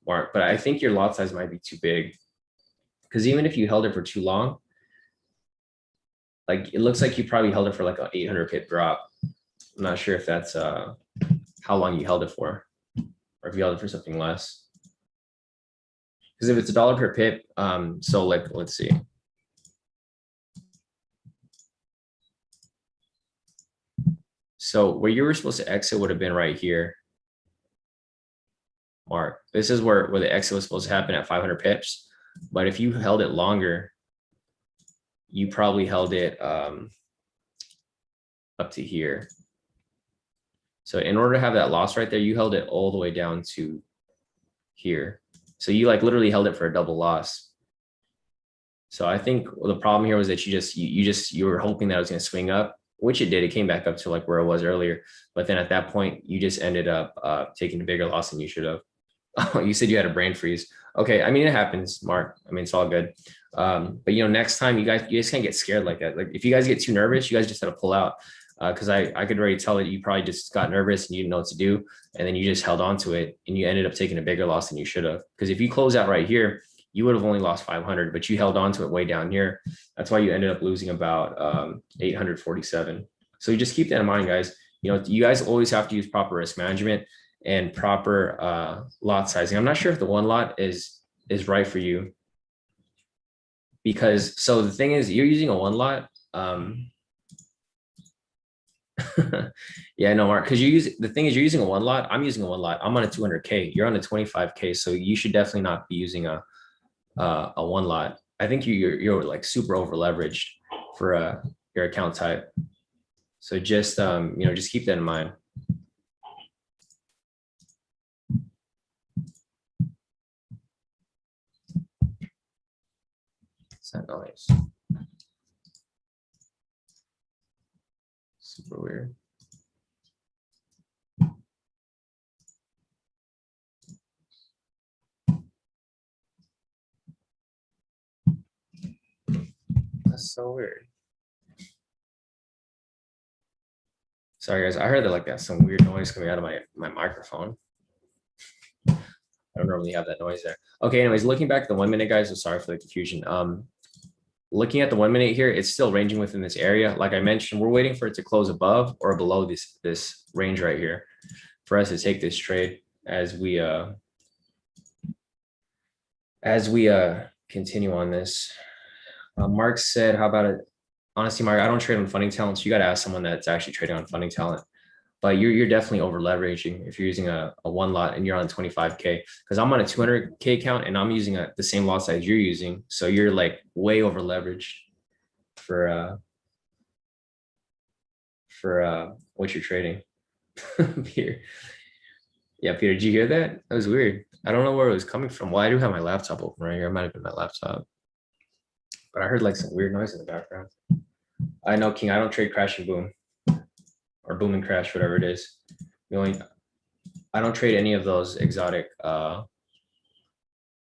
Mark, but I think your lot size might be too big because even if you held it for too long, like it looks like you probably held it for like an 800 pip drop. I'm not sure if that's how long you held it for, or if you held it for something less. Because if it's $1 per pip, so like let's see. So where you were supposed to exit would have been right here, Mark. This is where the exit was supposed to happen at 500 pips. But if you held it longer, you probably held it up to here. So in order to have that loss right there, you held it all the way down to here. So you like literally held it for a double loss. So I think the problem here was that you were hoping that it was going to swing up, which it did. It came back up to like where it was earlier. But then at that point, you just ended up taking a bigger loss than you should have. Oh, you said you had a brain freeze. Okay, I mean it happens, Mark. I mean it's all good. But next time you just can't get scared like that. Like if you guys get too nervous, you guys just have to pull out. Because I could already tell that you probably just got nervous and you didn't know what to do, and then you just held on to it and you ended up taking a bigger loss than you should have. Because if you close out right here, you would have only lost 500, but you held on to it way down here. That's why you ended up losing about 847. So you just keep that in mind, guys. You guys always have to use proper risk management and proper lot sizing. I'm not sure if the 1 lot is right for you, because so the thing is you're using a 1 lot. Yeah, no, Mark, because the thing is you're using a 1 lot. I'm using a 1 lot. I'm on a 200K. You're on a 25K, so you should definitely not be using a 1 lot. I think you're like super over leveraged for your account type. So just just keep that in mind. It's not noise. Super weird. That's so weird. Sorry guys, I heard that like that's some weird noise coming out of my microphone. I don't normally have that noise there. Okay, anyways, looking back at the 1 minute, guys, so sorry for the confusion. Looking at the 1 minute here, it's still ranging within this area. Like I mentioned, we're waiting for it to close above or below this range right here for us to take this trade as we continue on this. Mark said, how about it? Honestly, Mark, I don't trade on funding talent, so you got to ask someone that's actually trading on funding talent. But you're definitely over leveraging if you're using a 1 lot and you're on 25K. Because I'm on a 200K account and I'm using the same lot size you're using, so you're like way over leveraged for what you're trading. Peter. Yeah, Peter, did you hear that? That was weird. I don't know where it was coming from. Well, I do have my laptop open right here. It might have been my laptop. But I heard like some weird noise in the background. I know, King, I don't trade crash and boom or boom and crash, whatever it is. I don't trade any of those exotic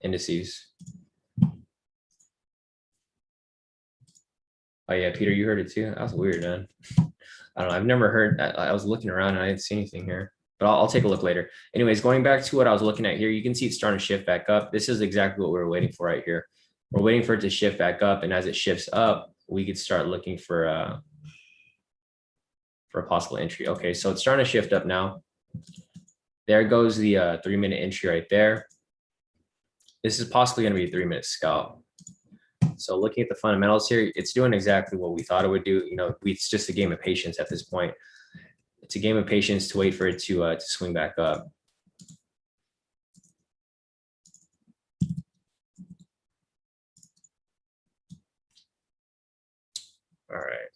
indices. Oh yeah, Peter, you heard it too. That was weird, man. I don't know. I've never heard. I was looking around and I didn't see anything here, but I'll take a look later. Anyways, going back to what I was looking at here, you can see it's starting to shift back up. This is exactly what we were waiting for right here. We're waiting for it to shift back up, and as it shifts up, we could start looking for a possible entry. Okay, so it's starting to shift up now. There goes the 3 minute entry right there. This is possibly going to be a 3 minute scalp. So looking at the fundamentals here, it's doing exactly what we thought it would do. It's just a game of patience at this point. It's a game of patience to wait for it to swing back up. All right.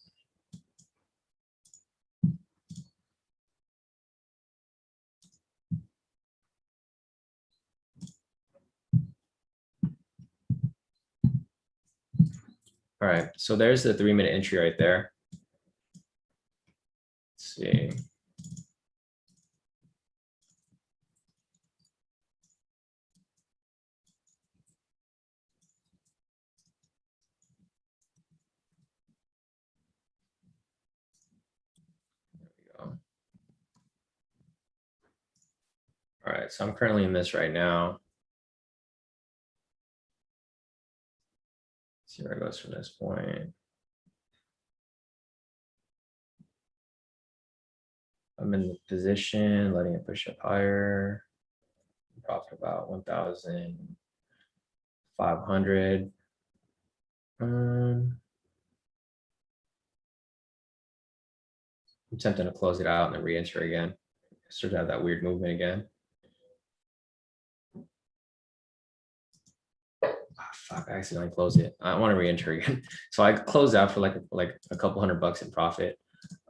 All right, so there's the 3-minute entry right there. Let's see. All right, so I'm currently in this right now. Let's see where it goes from this point. I'm in the position, letting it push up higher. Profit about 1,500. I'm tempting to close it out and then re-enter again. Start to have that weird movement again. Fuck, I accidentally closed it. I want to re-enter again. So I closed out for like a couple $100 in profit.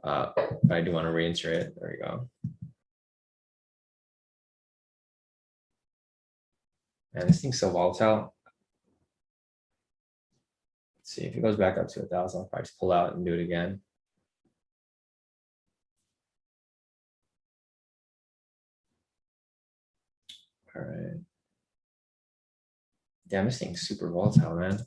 But I do want to re-enter it. There we go. Man, this thing's so volatile. Let's see if it goes back up to 1,000. I'll probably just pull out and do it again. All right. Damn, this thing's super volatile, man.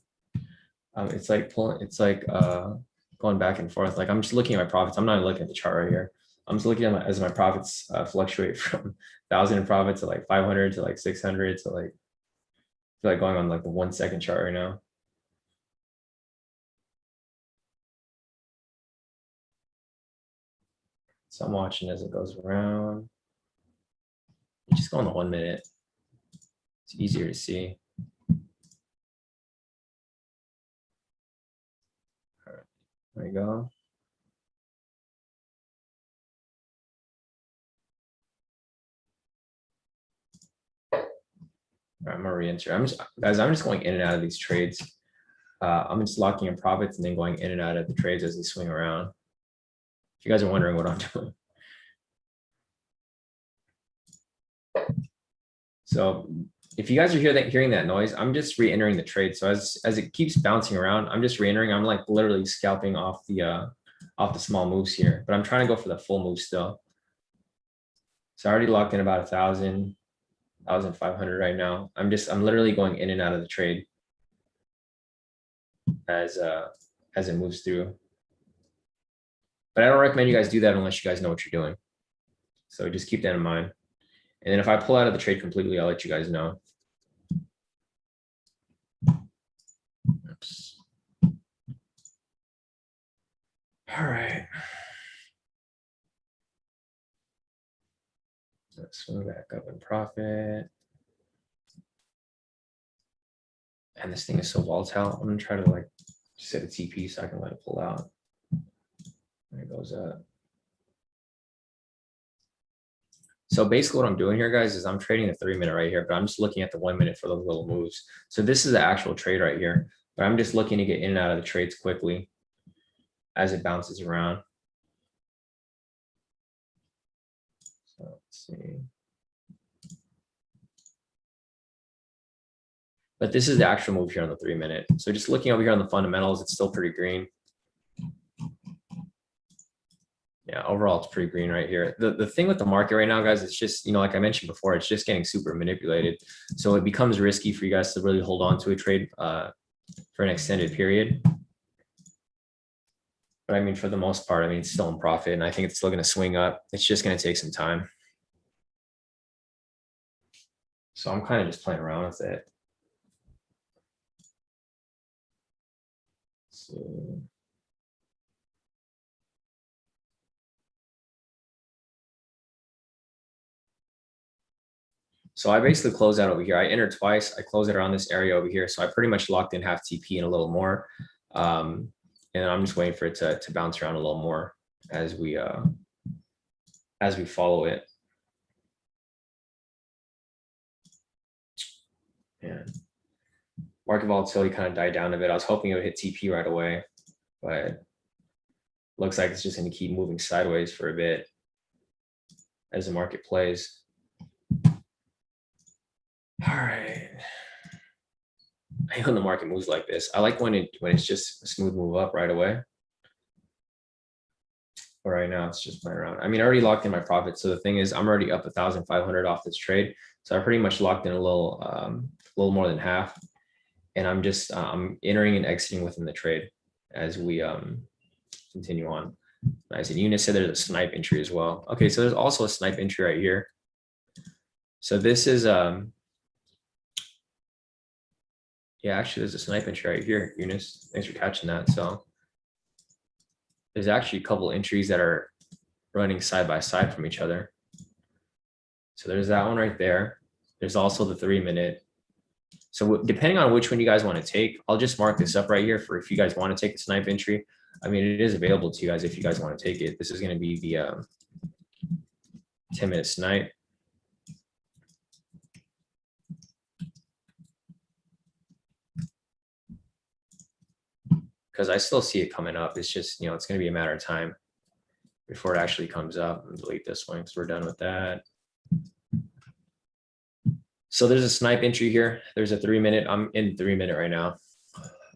It's like pulling. It's like going back and forth. Like I'm just looking at my profits. I'm not looking at the chart right here. I'm just looking at as my profits fluctuate from 1,000 in profit to like 500 to like 600 to like, I feel like going on like the 1 second chart right now. So I'm watching as it goes around. Just go on the 1 minute. It's easier to see. All right, there you go. All right, I'm gonna re-enter. I'm just going in and out of these trades. I'm just locking in profits and then going in and out of the trades as they swing around. If you guys are wondering what I'm doing. So if you guys are hearing that noise, I'm just re-entering the trade. So as it keeps bouncing around, I'm just re-entering. I'm like literally scalping off the small moves here, but I'm trying to go for the full move still. So I already locked in about 1,000, 1,500 right now. I'm literally going in and out of the trade as it moves through. But I don't recommend you guys do that unless you guys know what you're doing. So just keep that in mind. And then if I pull out of the trade completely, I'll let you guys know. Oops. All right. Let's swing back up in profit. And this thing is so volatile. I'm gonna try to like set a TP so I can let it pull out. There it goes up. So basically what I'm doing here, guys, is I'm trading the 3-minute right here, but I'm just looking at the 1 minute for those little moves. So this is the actual trade right here, but I'm just looking to get in and out of the trades quickly as it bounces around. So let's see. But this is the actual move here on the 3-minute. So just looking over here on the fundamentals, it's still pretty green. Yeah, overall, it's pretty green right here. The thing with the market right now, guys, it's just, like I mentioned before, it's just getting super manipulated. So it becomes risky for you guys to really hold on to a trade for an extended period. But I mean, for the most part, I mean, it's still in profit, and I think it's still going to swing up. It's just going to take some time. So I'm kind of just playing around with it. So I basically close out over here. I enter twice. I close it around this area over here. So I pretty much locked in half TP and a little more. And I'm just waiting for it to bounce around a little more as we follow it. And market volatility kind of died down a bit. I was hoping it would hit TP right away, but looks like it's just going to keep moving sideways for a bit as the market plays. All right. I hate when the market moves like this. I like when it's just a smooth move up right away. But right now it's just playing around. I mean, I already locked in my profit. So the thing is, I'm already up 1,500 off this trade. So I pretty much locked in a little more than half. And I'm just I'm entering and exiting within the trade as we continue on. Nice. And Eunice said there's a snipe entry as well. Okay, so there's also a snipe entry right here. So this is yeah, actually there's a snipe entry right here, Eunice. Thanks for catching that. So there's actually a couple entries that are running side by side from each other. So there's that one right there. There's also the 3-minute. So depending on which one you guys want to take, I'll just mark this up right here for if you guys want to take the snipe entry. I mean, it is available to you guys if you guys want to take it. This is going to be the 10-minute snipe. Because I still see it coming up. It's just, you know, it's going to be a matter of time before it actually comes up. And delete this one because we're done with that. So there's a snipe entry here. There's a 3-minute. I'm in 3-minute right now.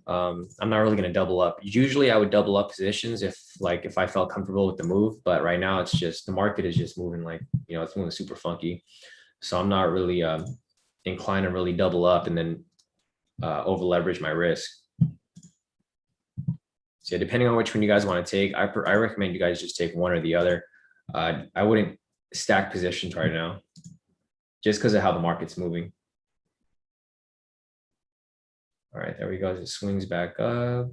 I'm not really going to double up. Usually I would double up positions if I felt comfortable with the move, but right now it's just the market is just moving like, you know, it's moving super funky. So I'm not really inclined to really double up and then over leverage my risk. So yeah, depending on which one you guys want to take, I recommend you guys just take one or the other. I wouldn't stack positions right now just because of how the market's moving. All right, there we go. It swings back up.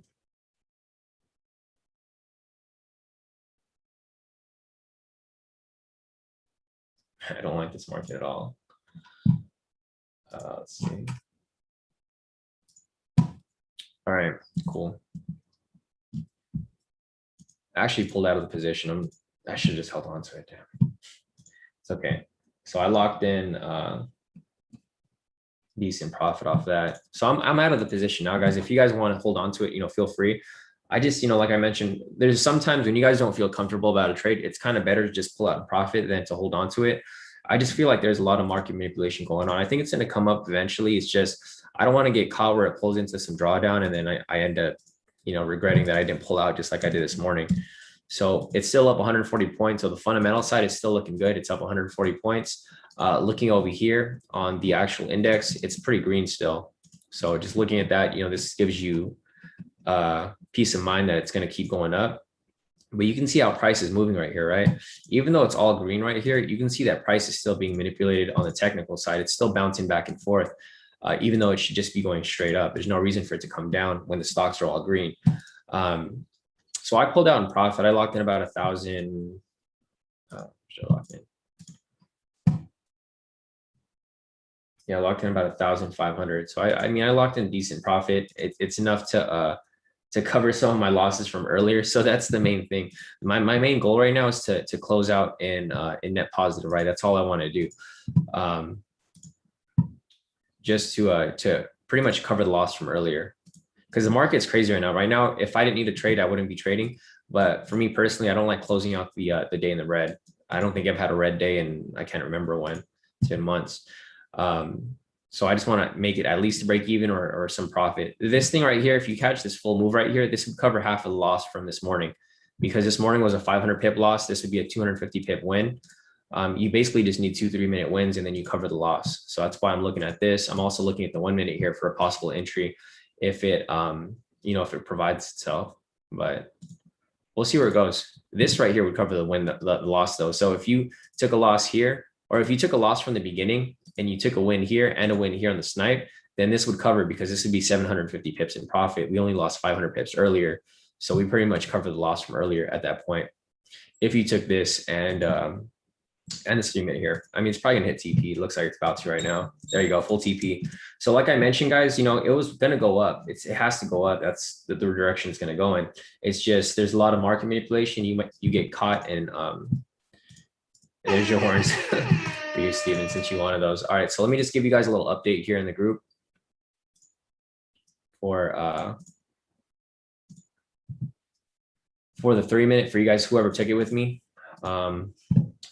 I don't like this market at all. Let's see. All right, cool. I actually pulled out of the position. I should have just held on to it. Damn. It's okay. So I locked in decent profit off that. So I'm out of the position now, guys. If you guys want to hold on to it, you know, feel free. I just, you know, like I mentioned, there's sometimes when you guys don't feel comfortable about a trade, it's kind of better to just pull out a profit than to hold on to it. I just feel like there's a lot of market manipulation going on. I think it's going to come up eventually. It's just, I don't want to get caught where it pulls into some drawdown and then I end up, you know, regretting that I didn't pull out just like I did this morning. So it's still up 140 points. So the fundamental side is still looking good. It's up 140 points. Looking over here on the actual index, it's pretty green still. So just looking at that, you know, this gives you peace of mind that it's going to keep going up. But you can see how price is moving right here, right? Even though it's all green right here, you can see that price is still being manipulated on the technical side. It's still bouncing back and forth, even though it should just be going straight up. There's no reason for it to come down when the stocks are all green. So I pulled out in profit. I locked in about 1,000. Should I lock in? Yeah, I locked in about 1,500. So I mean, I locked in decent profit. It's enough to cover some of my losses from earlier. So that's the main thing. My main goal right now is to close out in net positive, right? That's all I want to do. Just to pretty much cover the loss from earlier. Because the market's crazy right now. Right now, if I didn't need to trade, I wouldn't be trading. But for me personally, I don't like closing out the day in the red. I don't think I've had a red day and I can't remember when. It's been months. So I just want to make it at least a break even or some profit. This thing right here, if you catch this full move right here, this would cover half of the loss from this morning. Because this morning was a 500 pip loss. This would be a 250 pip win. You basically just need 2 3-minute wins and then you cover the loss. So that's why I'm looking at this. I'm also looking at the 1 minute here for a possible entry if it, you know, if it provides itself, but we'll see where it goes. This right here would cover the win, the loss though. So if you took a loss here, or if you took a loss from the beginning and you took a win here and a win here on the snipe, then this would cover because this would be 750 pips in profit. We only lost 500 pips earlier. So we pretty much covered the loss from earlier at that point. If you took this and this 3-minute here, I mean, it's probably gonna hit TP. It looks like it's about to right now. There you go, full TP. So like I mentioned, guys, you know, it was gonna go up. It has to go up. That's the direction it's gonna go in. It's just there's a lot of market manipulation. You get caught in there's your horns for you, Steven, since you wanted those. All right, so let me just give you guys a little update here in the group for the 3-minute for you guys, whoever took it with me. I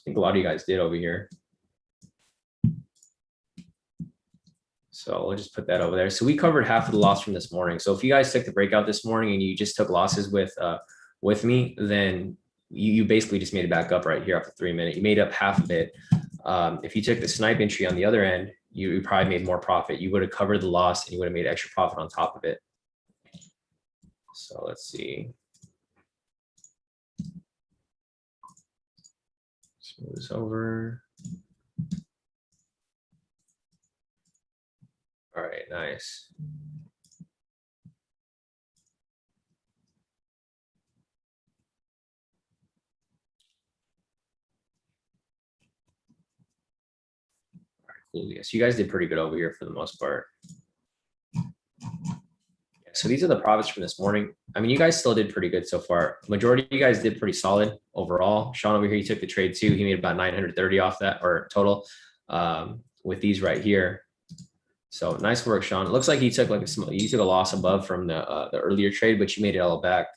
think a lot of you guys did over here. So we'll just put that over there. So we covered half of the loss from this morning. So if you guys took the breakout this morning and you just took losses with me, then you basically just made it back up right here off the 3-minute. You made up half of it. If you took the snipe entry on the other end, you probably made more profit. You would have covered the loss and you would have made extra profit on top of it. So let's see. Let's move this over. All right, nice. Cool. Yeah, so you guys did pretty good over here for the most part. Yeah, so these are the profits from this morning. I mean, you guys still did pretty good so far. Majority of you guys did pretty solid overall. Shawn over here, he took the trade too. He made about 930 off that, or total, with these right here. So nice work, Shawn. It looks like you took a loss above from the earlier trade, but you made it all back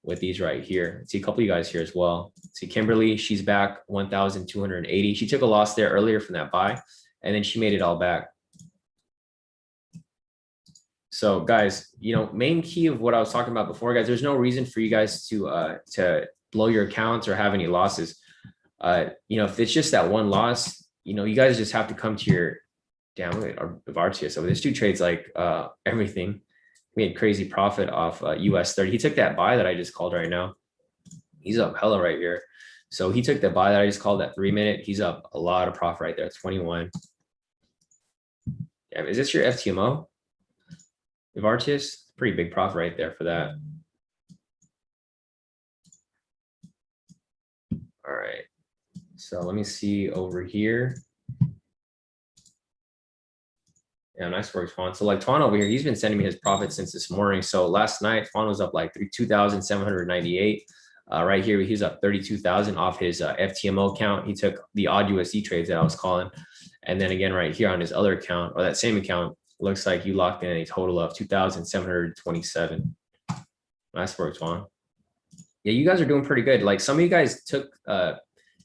with these right here. See a couple of you guys here as well. See Kimberly, she's back 1,280. She took a loss there earlier from that buy, and then she made it all back. So guys, main key of what I was talking about before, guys, there's no reason for you guys to blow your accounts or have any losses. If it's just that one loss, you guys just have to come to your damn it of RTS. So there's 2 trades like everything. We had crazy profit off US 30. He took that buy that I just called right now. He's up hella right here. So he took the buy that I just called that 3-minute. He's up a lot of profit right there. 21. Yeah, is this your FTMO? Vartius, pretty big profit right there for that. All right. So let me see over here. Yeah, nice work, Twan. So like Twan over here, he's been sending me his profit since this morning. So last night, Twan was up like 2,798. Right here, he's up 32,000 off his FTMO account. He took the odd USD trades that I was calling. And then again, right here on his other account, or that same account, looks like you locked in a total of 2,727. Nice work, Twan. Yeah, you guys are doing pretty good. Like some of you guys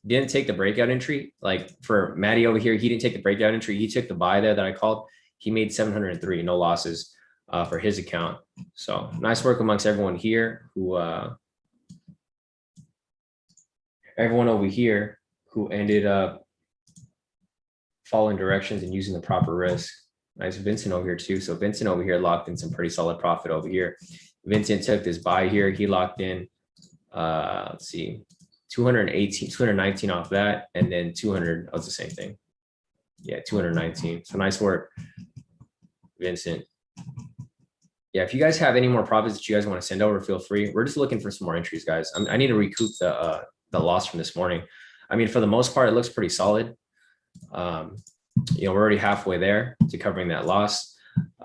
didn't take the breakout entry. Like for Maddie over here, he didn't take the breakout entry. He took the buy there that I called. He made 703, no losses for his account. So nice work amongst everyone here who everyone over here who ended up following directions and using the proper risk. Nice. Vincent over here too. So Vincent over here locked in some pretty solid profit over here. Vincent took this buy here. He locked in, let's see, 219 off that. And then 200, that was the same thing. Yeah, 219. So nice work, Vincent. Yeah, if you guys have any more profits that you guys want to send over, feel free. We're just looking for some more entries, guys. I need to recoup the loss from this morning. I mean, for the most part, it looks pretty solid. We're already halfway there to covering that loss.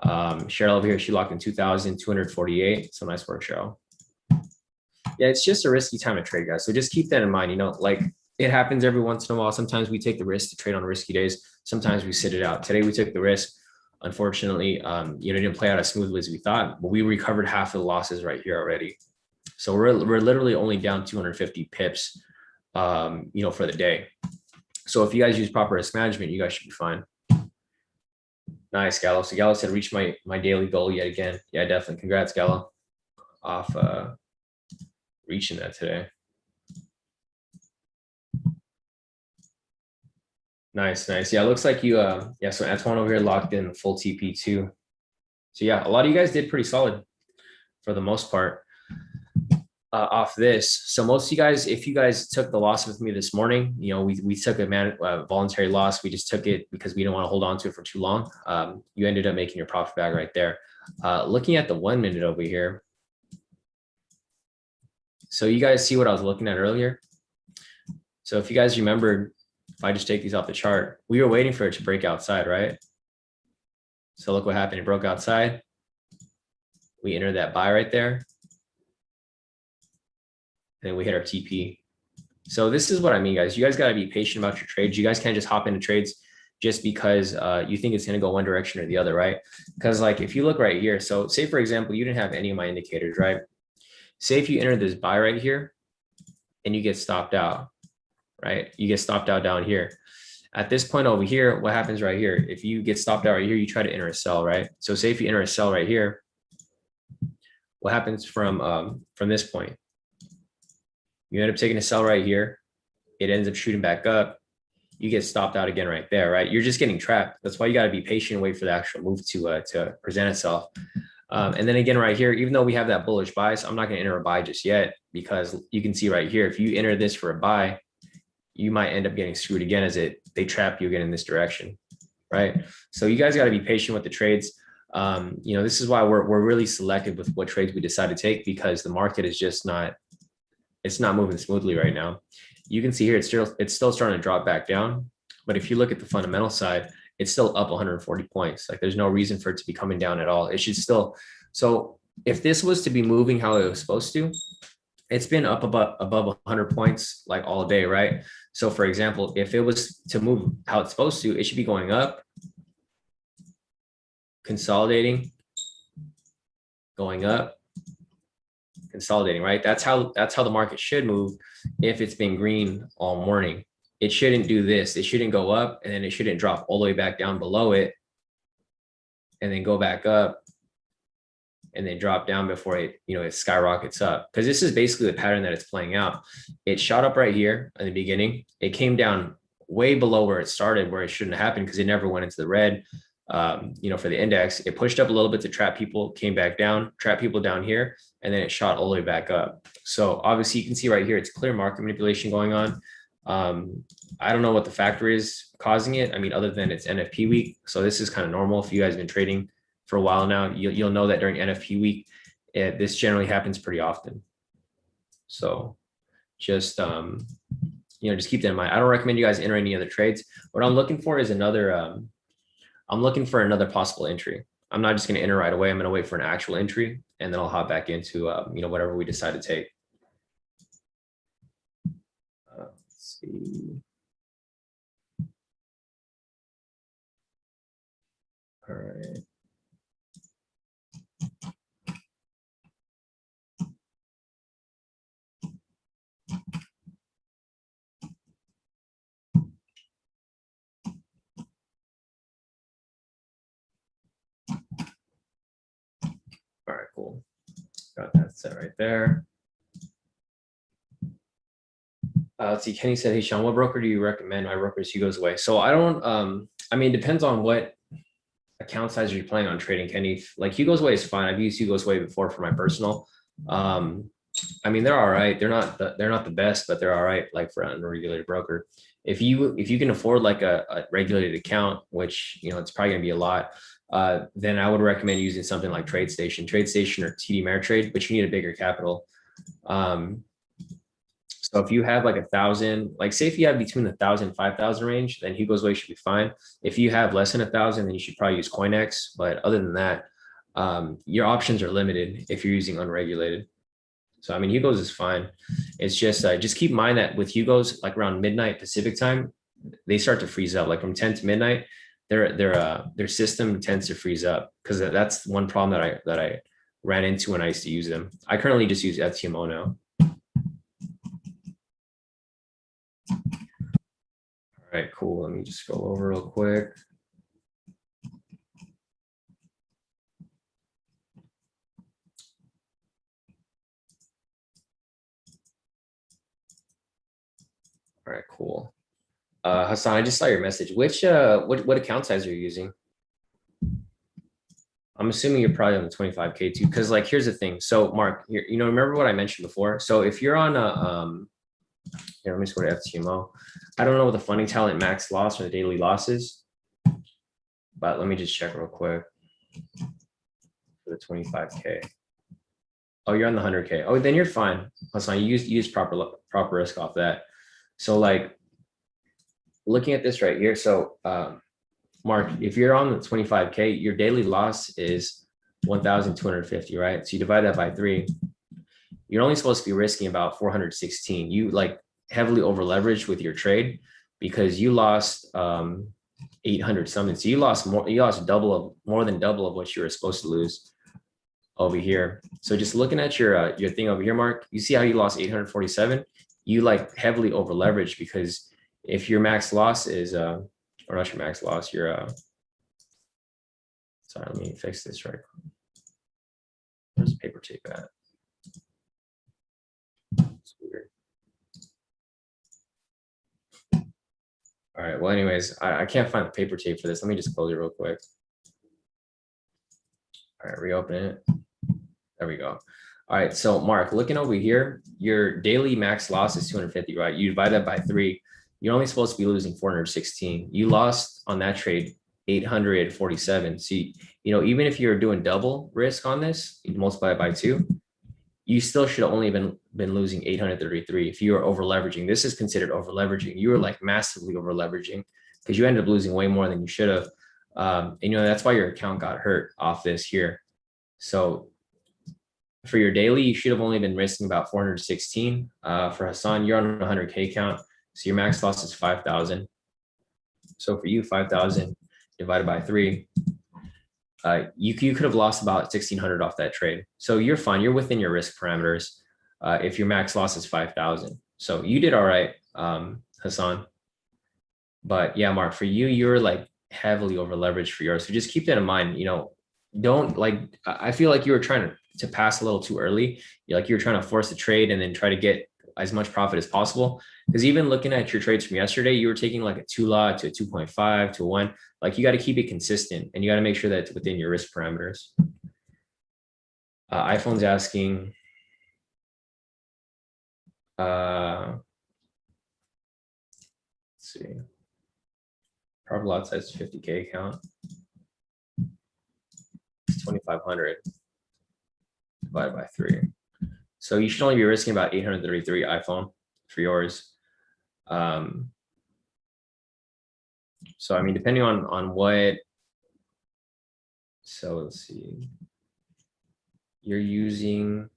Cheryl over here, she locked in 2,248. So nice work, Cheryl. Yeah, it's just a risky time to trade, guys. So just keep that in mind. Like it happens every once in a while. Sometimes we take the risk to trade on risky days. Sometimes we sit it out. Today we took the risk. Unfortunately, it didn't play out as smoothly as we thought, but we recovered half of the losses right here already. So we're literally only down 250 pips, for the day. So if you guys use proper risk management, you guys should be fine. Nice, Gallo. So Gallo said, reach my daily goal yet again. Yeah, definitely. Congrats, Gallo, off reaching that today. Nice. Yeah, it looks like you, so Antoine over here locked in full TP too. So yeah, a lot of you guys did pretty solid for the most part. Off this. So most of you guys, if you guys took the loss with me this morning, we took a voluntary loss. We just took it because we didn't want to hold on to it for too long. You ended up making your profit back right there. Looking at the 1 minute over here. So you guys see what I was looking at earlier. So if you guys remembered, if I just take these off the chart, we were waiting for it to break outside, right? So look what happened. It broke outside. We entered that buy right there. And then we hit our TP. So this is what I mean, guys. You guys got to be patient about your trades. You guys can't just hop into trades just because you think it's going to go one direction or the other, right? Because like if you look right here, so say for example, you didn't have any of my indicators, right? Say if you enter this buy right here and you get stopped out, right? You get stopped out down here. At this point over here, what happens right here? If you get stopped out right here, you try to enter a sell, right? So say if you enter a sell right here, what happens from this point? You end up taking a sell right here. It ends up shooting back up. You get stopped out again right there, right? You're just getting trapped. That's why you got to be patient and wait for the actual move to present itself. And then again, right here, even though we have that bullish bias, I'm not going to enter a buy just yet, because you can see right here, if you enter this for a buy, you might end up getting screwed again as they trap you again in this direction, right? So you guys got to be patient with the trades. This is why we're really selective with what trades we decide to take, because the market is just it's not moving smoothly right now. You can see here, it's still starting to drop back down. But if you look at the fundamental side, it's still up 140 points. Like there's no reason for it to be coming down at all. It should still. So if this was to be moving how it was supposed to, it's been up above 100 points like all day, right? So for example, if it was to move how it's supposed to, it should be going up, consolidating, going up, consolidating, right? That's how the market should move if it's been green all morning. It shouldn't do this. It shouldn't go up and then it shouldn't drop all the way back down below it and then go back up and then drop down before it skyrockets up. Because this is basically the pattern that it's playing out. It shot up right here in the beginning. It came down way below where it started, where it shouldn't have happened because it never went into the red. For the index, it pushed up a little bit to trap people, came back down, trap people down here, and then it shot all the way back up. So obviously you can see right here, it's clear market manipulation going on. I don't know what the factor is causing it. I mean, other than it's NFP week. So this is kind of normal. If you guys have been trading for a while now, you'll know that during NFP week, this generally happens pretty often. So just, just keep that in mind. I don't recommend you guys enter any other trades. What I'm looking for is I'm looking for another possible entry. I'm not just going to enter right away. I'm going to wait for an actual entry, and then I'll hop back into, whatever we decide to take. Let's see. All right. All right, cool. Got that set right there. Let's see. Kenny said, "Hey Shawn, what broker do you recommend? My broker is Hugo's Way." So I don't. I mean, depends on what account size you're planning on trading, Kenny. Like Hugo's Way is fine. I've used Hugo's Way before for my personal. I mean, they're all right. They're not the best, but they're all right. Like for an unregulated broker, if you can afford like a regulated account, which it's probably gonna be a lot. Then I would recommend using something like TradeStation or TD Ameritrade, but you need a bigger capital. So if you have like 1,000, like say if you have between 1,000 and 5,000 range, then Hugo's Way should be fine. If you have less than 1,000, then you should probably use CoinEx. But other than that, your options are limited if you're using unregulated. So I mean, Hugo's is fine. It's just keep in mind that with Hugo's, like around midnight Pacific time, they start to freeze up. Like from 10 to midnight, their system tends to freeze up, because that's one problem that I ran into when I used to use them. I currently just use FTMO now. All right, cool. Let me just scroll over real quick. All right, cool. Hassan, I just saw your message. Which what account size are you using? I'm assuming you're probably on the 25K too, because like here's the thing. So Mark, remember what I mentioned before? So if you're on a here, let me just go to FTMO. I don't know what the funding talent max loss or the daily loss is, but let me just check real quick for the 25K. Oh, you're on the 100K. Oh, then you're fine. Hassan, you use proper risk off that. So like looking at this right here. So Mark, if you're on the 25K, your daily loss is 1,250, right? So you divide that by 3. You're only supposed to be risking about 416. You like heavily over leveraged with your trade because you lost 800 something. So you lost more than double of what you were supposed to lose over here. So just looking at your thing over here, Mark, you see how you lost 847? You like heavily over leveraged because if your max loss is, or not your max loss, your, sorry, let me fix this right. Where's the paper tape at? It's weird. All right, well, anyways, I can't find the paper tape for this. Let me just close it real quick. All right, reopen it. There we go. All right, so Mark, looking over here, your daily max loss is 250, right? You divide that by 3, you're only supposed to be losing 416. You lost on that trade 847. So, you know, even if you're doing double risk on this, you multiply it by 2, you still should have only been losing 833 if you are over leveraging. This is considered over leveraging. You were like massively over leveraging because you ended up losing way more than you should have. And, you know, that's why your account got hurt off this here. So for your daily, you should have only been risking about 416. For Hassan, you're on a 100K count. So your max loss is 5,000. So for you, 5,000 divided by 3, you could have lost about 1,600 off that trade. So you're fine. You're within your risk parameters. If your max loss is 5,000. So you did all right, Hassan. But yeah, Mark, for you, you're like heavily over leveraged for yours. So just keep that in mind. You know, don't like, I feel like you were trying to pass a little too early. You're trying to force a trade and then try to get as much profit as possible. Because even looking at your trades from yesterday, you were taking like a 2 lot to a 2.5 to a 1. Like you got to keep it consistent and you got to make sure that it's within your risk parameters. iPhone's asking, let's see, probably lot size 50K account. It's 2,500 divided by 3. So you should only be risking about 833 iPhone for yours. So, I mean, depending on what, so let's see, you're using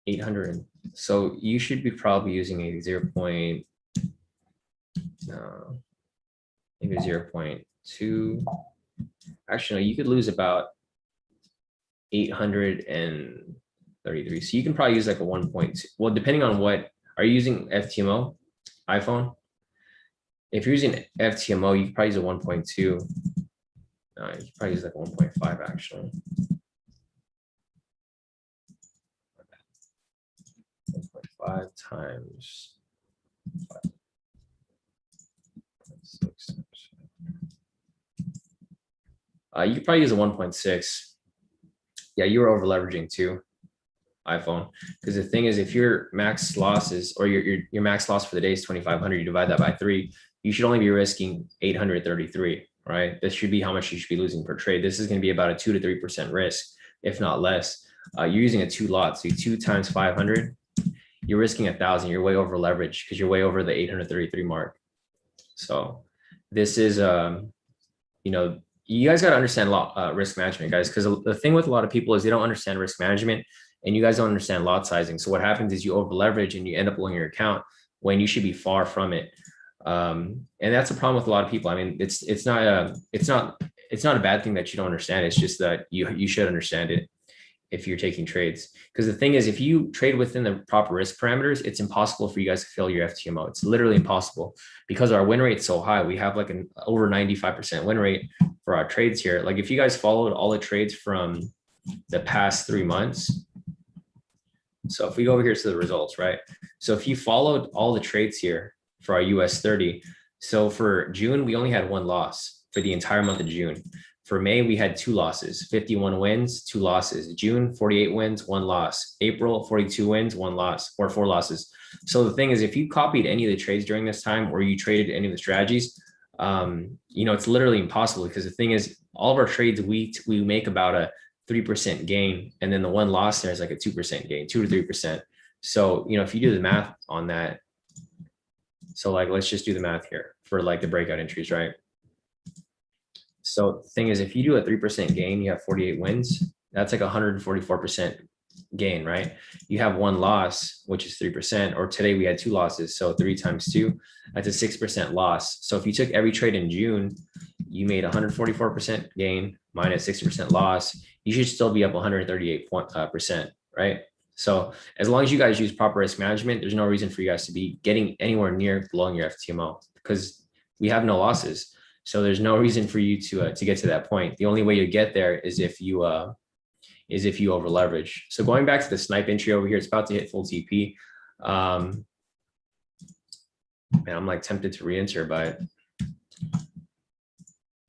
800. So you should be probably using a 0.2. Actually, no, you could lose about 833. So you can probably use like a 1.2. Well, depending on what, are you using FTMO iPhone? If you're using FTMO, you can probably use a 1.2. You can probably use like 1.5 actually. 1.5 times 5.6. You could probably use a 1.6. Yeah, you were over leveraging too, iPhone. Because the thing is, if your max losses or your max loss for the day is 2,500, you divide that by 3, you should only be risking 833, right? This should be how much you should be losing per trade. This is going to be about a 2 to 3% risk, if not less. You're using a 2 lot, so 2 times 500, you're risking 1,000. You're way over leverage because you're way over the 833 mark. So this is, you know, you guys got to understand risk management, guys, because the thing with a lot of people is they don't understand risk management and you guys don't understand lot sizing. So what happens is you over leverage and you end up blowing your account when you should be far from it. And that's a problem with a lot of people. I mean, it's not a bad thing that you don't understand. It's just that you should understand it if you're taking trades. Because the thing is, if you trade within the proper risk parameters, it's impossible for you guys to fill your FTMO. It's literally impossible because our win rate's so high. We have like an over 95% win rate for our trades here. Like if you guys followed all the trades from the past 3 months. So if we go over here to the results, right? So if you followed all the trades here for our US 30, so for June, we only had 1 loss for the entire month of June. For May, we had 2 losses, 51 wins, 2 losses. June, 48 wins, 1 loss. April, 42 wins, 1 loss, or 4 losses. So the thing is, if you copied any of the trades during this time, or you traded any of the strategies, you know, it's literally impossible because the thing is, all of our trades, we make about a 3% gain. And then the 1 loss there is like a 2% gain, 2 to 3%. So, you know, if you do the math on that, so like, let's just do the math here for like the breakout entries, right? So the thing is, if you do a 3% gain, you have 48 wins. That's like 144% gain, right? You have 1 loss, which is 3%, or today we had 2 losses. So 3 times 2, that's a 6% loss. So if you took every trade in June, you made 144% gain minus 6% loss. You should still be up 138%, right? So as long as you guys use proper risk management, there's no reason for you guys to be getting anywhere near blowing your FTMO because we have no losses. So there's no reason for you to get to that point. The only way you get there is if you over leverage. So going back to the snipe entry over here, it's about to hit full TP. Man, I'm like tempted to re-enter, but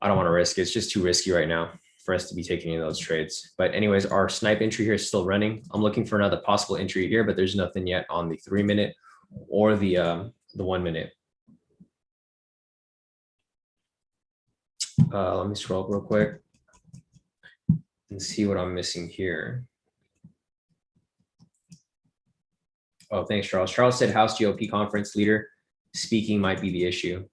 I don't want to risk it. It's just too risky right now for us to be taking any of those trades. But anyways, our snipe entry here is still running. I'm looking for another possible entry here, but there's nothing yet on the 3-minute or the 1 minute. Let me scroll up real quick and see what I'm missing here. Oh, thanks, Charles. Charles said House GOP conference leader speaking might be the issue.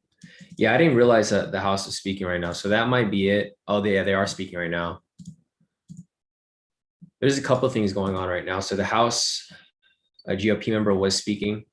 Yeah, I didn't realize that the House is speaking right now. So that might be it. Oh, they are speaking right now. There's a couple of things going on right now. So the House GOP member was speaking.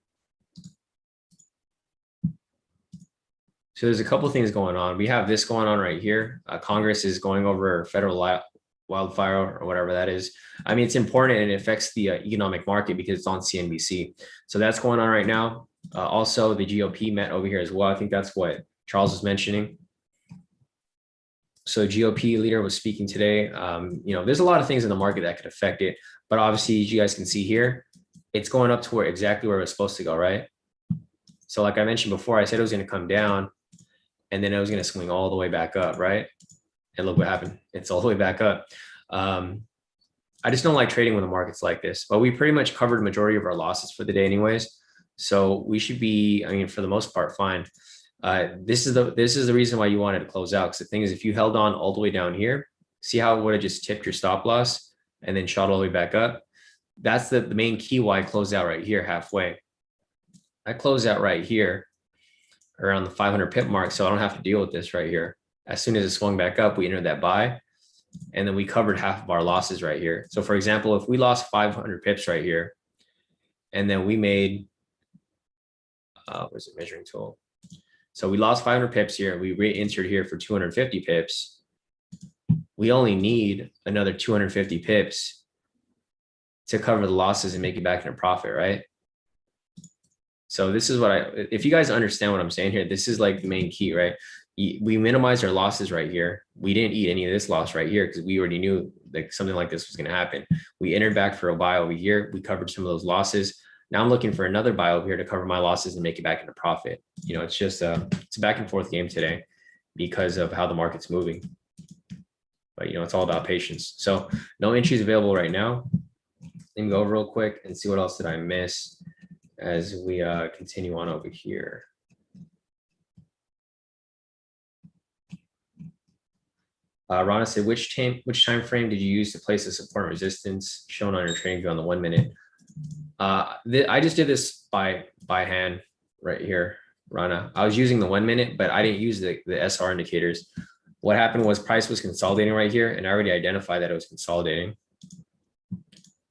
So there's a couple of things going on. We have this going on right here. Congress is going over federal wildfire or whatever that is. I mean, it's important and it affects the economic market because it's on CNBC. So that's going on right now. Also, the GOP met over here as well. I think that's what Charles was mentioning. So GOP leader was speaking today. There's a lot of things in the market that could affect it, but obviously, as you guys can see here, it's going up to exactly where it was supposed to go, right? So like I mentioned before, I said it was going to come down and then it was going to swing all the way back up, right? And look what happened. It's all the way back up. I just don't like trading when the market's like this, but we pretty much covered the majority of our losses for the day anyways. So we should be, I mean, for the most part, fine. This is the reason why you wanted to close out. Because the thing is, if you held on all the way down here, see how it would have just tipped your stop loss and then shot all the way back up. That's the main key why I closed out right here halfway. I closed out right here around the 500 pip mark, so I don't have to deal with this right here. As soon as it swung back up, we entered that buy, and then we covered half of our losses right here. So for example, if we lost 500 pips right here, and then we made, where's the measuring tool? So we lost 500 pips here. We re-entered here for 250 pips. We only need another 250 pips to cover the losses and make it back in a profit, right? So this is what if you guys understand what I'm saying here, this is like the main key, right? We minimized our losses right here. We didn't eat any of this loss right here because we already knew like something like this was going to happen. We entered back for a buy over here. We covered some of those losses. Now I'm looking for another buy over here to cover my losses and make it back into profit. It's just it's a back and forth game today because of how the market's moving. But it's all about patience. So no entries available right now. Let me go over real quick and see what else did I miss as we continue on over here. Rana said, which time frame did you use to place the support and resistance shown on your trading view on the 1 minute? I just did this by hand right here, Rana. I was using the 1 minute, but I didn't use the SR indicators. What happened was price was consolidating right here, and I already identified that it was consolidating.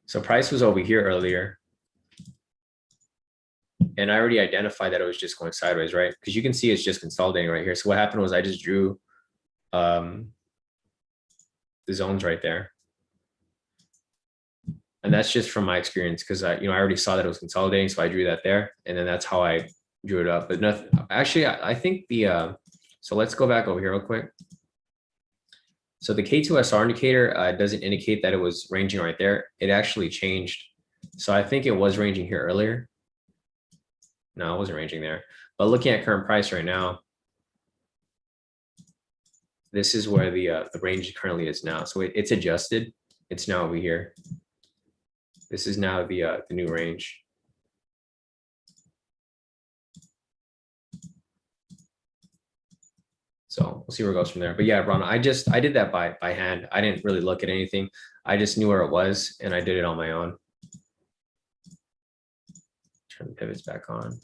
So price was over here earlier, and I already identified that it was just going sideways, right? Because you can see it's just consolidating right here. So what happened was I just drew the zones right there. And that's just from my experience because I already saw that it was consolidating. So I drew that there, and then that's how I drew it up. But nothing, actually, I think so let's go back over here real quick. So the K2SR indicator doesn't indicate that it was ranging right there. It actually changed. So I think it was ranging here earlier. No, it wasn't ranging there. But looking at current price right now, this is where the range currently is now. So it's adjusted. It's now over here. This is now the new range. So we'll see where it goes from there. But yeah, Ron, I did that by hand. I didn't really look at anything. I just knew where it was and I did it on my own. Turn the pivots back on.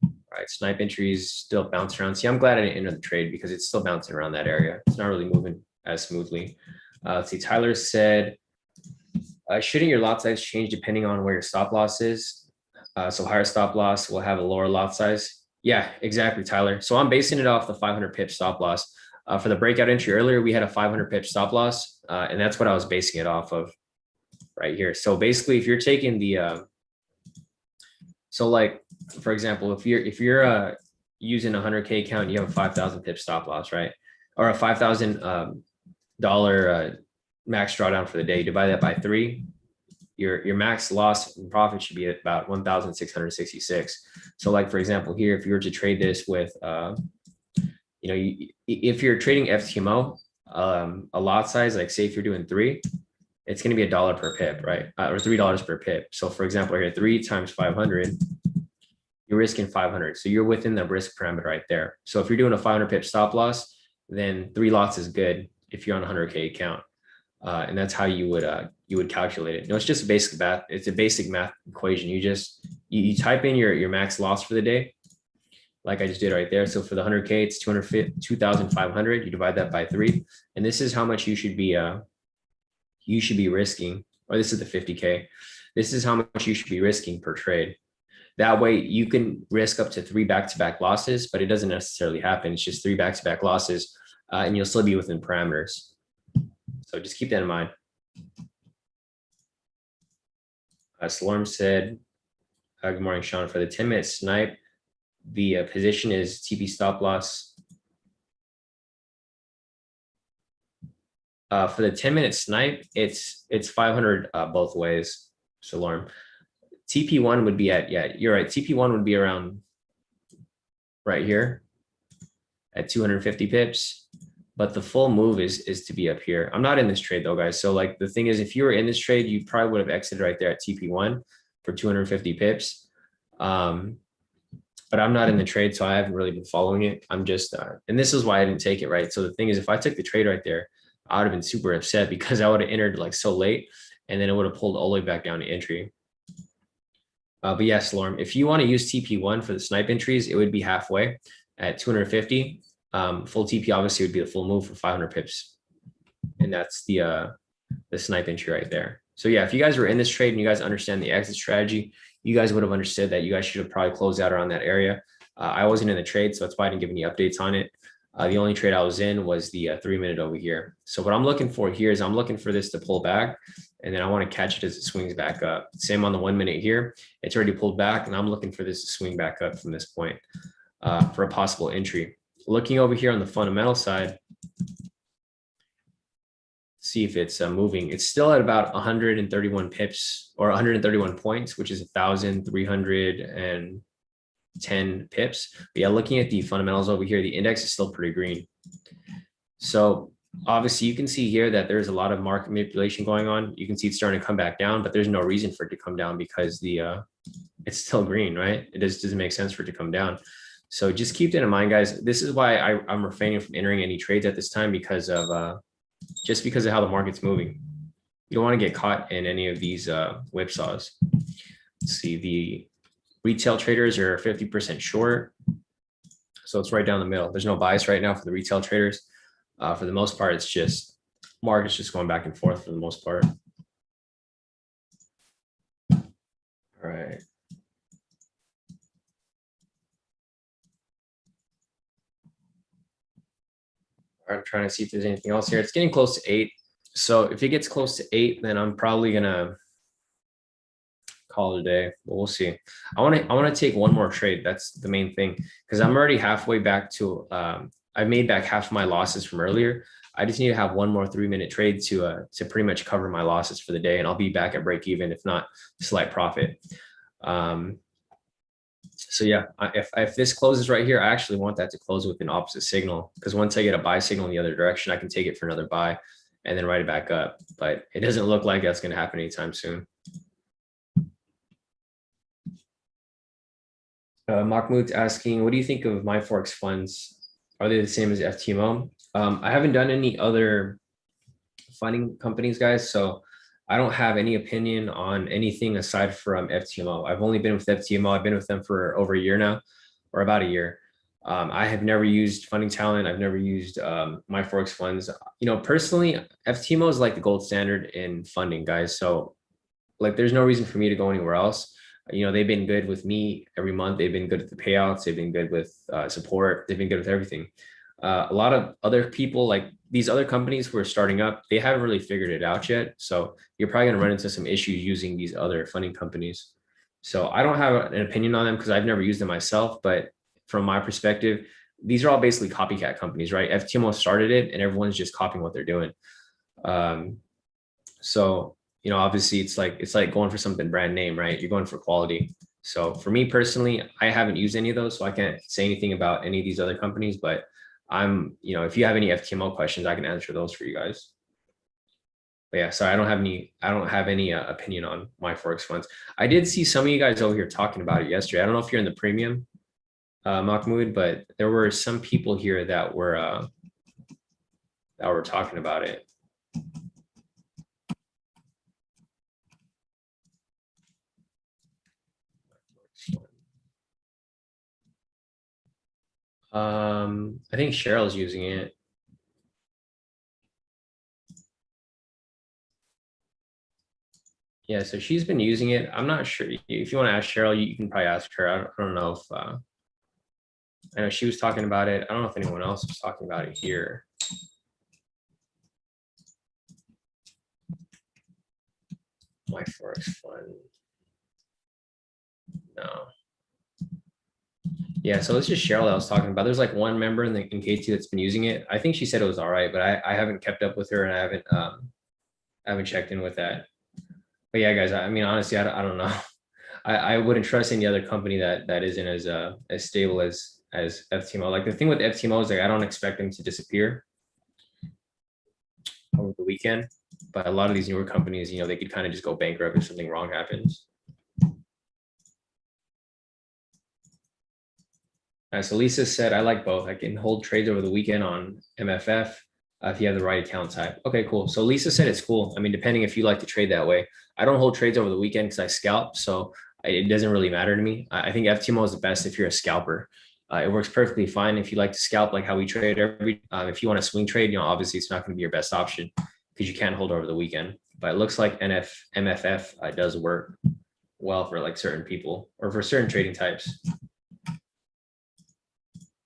All right, snipe entries still bouncing around. See, I'm glad I didn't enter the trade because it's still bouncing around that area. It's not really moving as smoothly. Let's see, Tyler said, shouldn't your lot size change depending on where your stop loss is? So higher stop loss will have a lower lot size. Yeah, exactly, Tyler. So I'm basing it off the 500 pip stop loss. For the breakout entry earlier, we had a 500 pip stop loss, and that's what I was basing it off of. right here. So basically, if you're taking the so like for example, if you're using a 100K account, you have a 5,000 pip stop loss, right? Or a $5,000 max drawdown for the day. You divide that by 3. Your max loss and profit should be at about 1,666. So like for example, here, if you were to trade this with if you're trading FTMO, a lot size, like say if you're doing 3, it's going to be $1 per pip, right? Or $3 per pip. So for example, here 3 times 500, you're risking 500. So you're within the risk parameter right there. So if you're doing a 500 pip stop loss, then 3 lots is good if you're on a 100K account. And that's how you would calculate it. No, it's just basic math. It's a basic math equation. You type in your max loss for the day, like I just did right there. So for the 100K, it's 2,500. You divide that by 3, and this is how much you should be risking. Or this is the 50K. This is how much you should be risking per trade. That way you can risk up to 3 back-to-back losses, but it doesn't necessarily happen. It's just 3 back-to-back losses, and you'll still be within parameters. So just keep that in mind. Slorm said, good morning, Shawn. For the 10-minute snipe, the position is TP stop loss. For the 10-minute snipe, it's 500 both ways, Slorm. TP1 would be at, yeah, you're right. TP1 would be around right here at 250 pips. But the full move is to be up here. I'm not in this trade though, guys. So like the thing is, if you were in this trade, you probably would have exited right there at TP1 for 250 pips. But I'm not in the trade, so I haven't really been following it. I'm just, and this is why I didn't take it, right? So the thing is, if I took the trade right there, I would have been super upset because I would have entered like so late, and then it would have pulled all the way back down to entry. But yes, Lorm, if you want to use TP1 for the snipe entries, it would be halfway at 250. Full TP obviously would be the full move for 500 pips. And that's the snipe entry right there. So yeah, if you guys were in this trade and you guys understand the exit strategy, you guys would have understood that you guys should have probably closed out around that area. I wasn't in the trade, so that's why I didn't give any updates on it. The only trade I was in was the 3-minute over here. So what I'm looking for here is I'm looking for this to pull back, and then I want to catch it as it swings back up. Same on the 1-minute here. It's already pulled back, and I'm looking for this to swing back up from this point for a possible entry. Looking over here on the fundamental side, see if it's moving. It's still at about 131 pips or 131 points, which is 1,310 pips. But yeah, looking at the fundamentals over here, the index is still pretty green. So obviously you can see here that there's a lot of market manipulation going on. You can see it's starting to come back down, but there's no reason for it to come down because it's still green, right? It just doesn't make sense for it to come down. So just keep that in mind, guys. This is why I'm refraining from entering any trades at this time because of just because of how the market's moving. You don't want to get caught in any of these whipsaws. Let's see, the retail traders are 50% short. So it's right down the middle. There's no bias right now for the retail traders. For the most part, it's just market's just going back and forth for the most part. All right. I'm trying to see if there's anything else here. It's getting close to 8. So if it gets close to 8, then I'm probably gonna call it a day. But we'll see. I want to take one more trade. That's the main thing because I'm already halfway back to. I made back half of my losses from earlier. I just need to have one more 3-minute trade to pretty much cover my losses for the day, and I'll be back at break even, if not slight profit. So yeah, if this closes right here, I actually want that to close with an opposite signal because once I get a buy signal in the other direction, I can take it for another buy and then write it back up. But it doesn't look like that's going to happen anytime soon. Mahmoud's asking, what do you think of my FOREX funds? Are they the same as FTMO? I haven't done any other funding companies, guys, so I don't have any opinion on anything aside from FTMO. I've only been with FTMO. I've been with them for over a year now, or about a year. I have never used Funding Talent. I've never used my FOREX funds. You know, personally, FTMO is like the gold standard in funding, guys. So like, there's no reason for me to go anywhere else. You know, they've been good with me every month. They've been good at the payouts. They've been good with support. They've been good with everything. A lot of other people, like these other companies who are starting up, they haven't really figured it out yet. So you're probably going to run into some issues using these other funding companies. So I don't have an opinion on them because I've never used them myself. But from my perspective, these are all basically copycat companies, right? FTMO started it and everyone's just copying what they're doing. So, obviously it's like going for something brand name, right? You're going for quality. So for me personally, I haven't used any of those, so I can't say anything about any of these other companies, but if you have any FTMO questions, I can answer those for you guys. But yeah, so I don't have any opinion on my Forex funds. I did see some of you guys over here talking about it yesterday. I don't know if you're in the premium, Mahmoud, but there were some people here that were talking about it. I think Cheryl's using it. Yeah, so she's been using it. I'm not sure if you want to ask Cheryl, you can probably ask her. I don't know if I know she was talking about it. I don't know if anyone else was talking about it here. My Forex fund. No. Yeah, so it's just Cheryl that I was talking about. There's like one member in K2 that's been using it. I think she said it was all right, but I haven't kept up with her and I haven't checked in with that. But yeah, guys, I mean honestly, I don't know. I wouldn't trust any other company that isn't as stable as FTMO. Like the thing with FTMO is like I don't expect them to disappear over the weekend, but a lot of these newer companies, they could kind of just go bankrupt if something wrong happens. So Lisa said, I like both. I can hold trades over the weekend on MFF if you have the right account type. Okay, cool. So Lisa said it's cool. I mean, depending if you like to trade that way. I don't hold trades over the weekend because I scalp. So it doesn't really matter to me. I think FTMO is the best if you're a scalper. It works perfectly fine if you like to scalp like how we trade if you want to swing trade, obviously it's not going to be your best option because you can't hold over the weekend. But it looks like MFF does work well for like certain people or for certain trading types.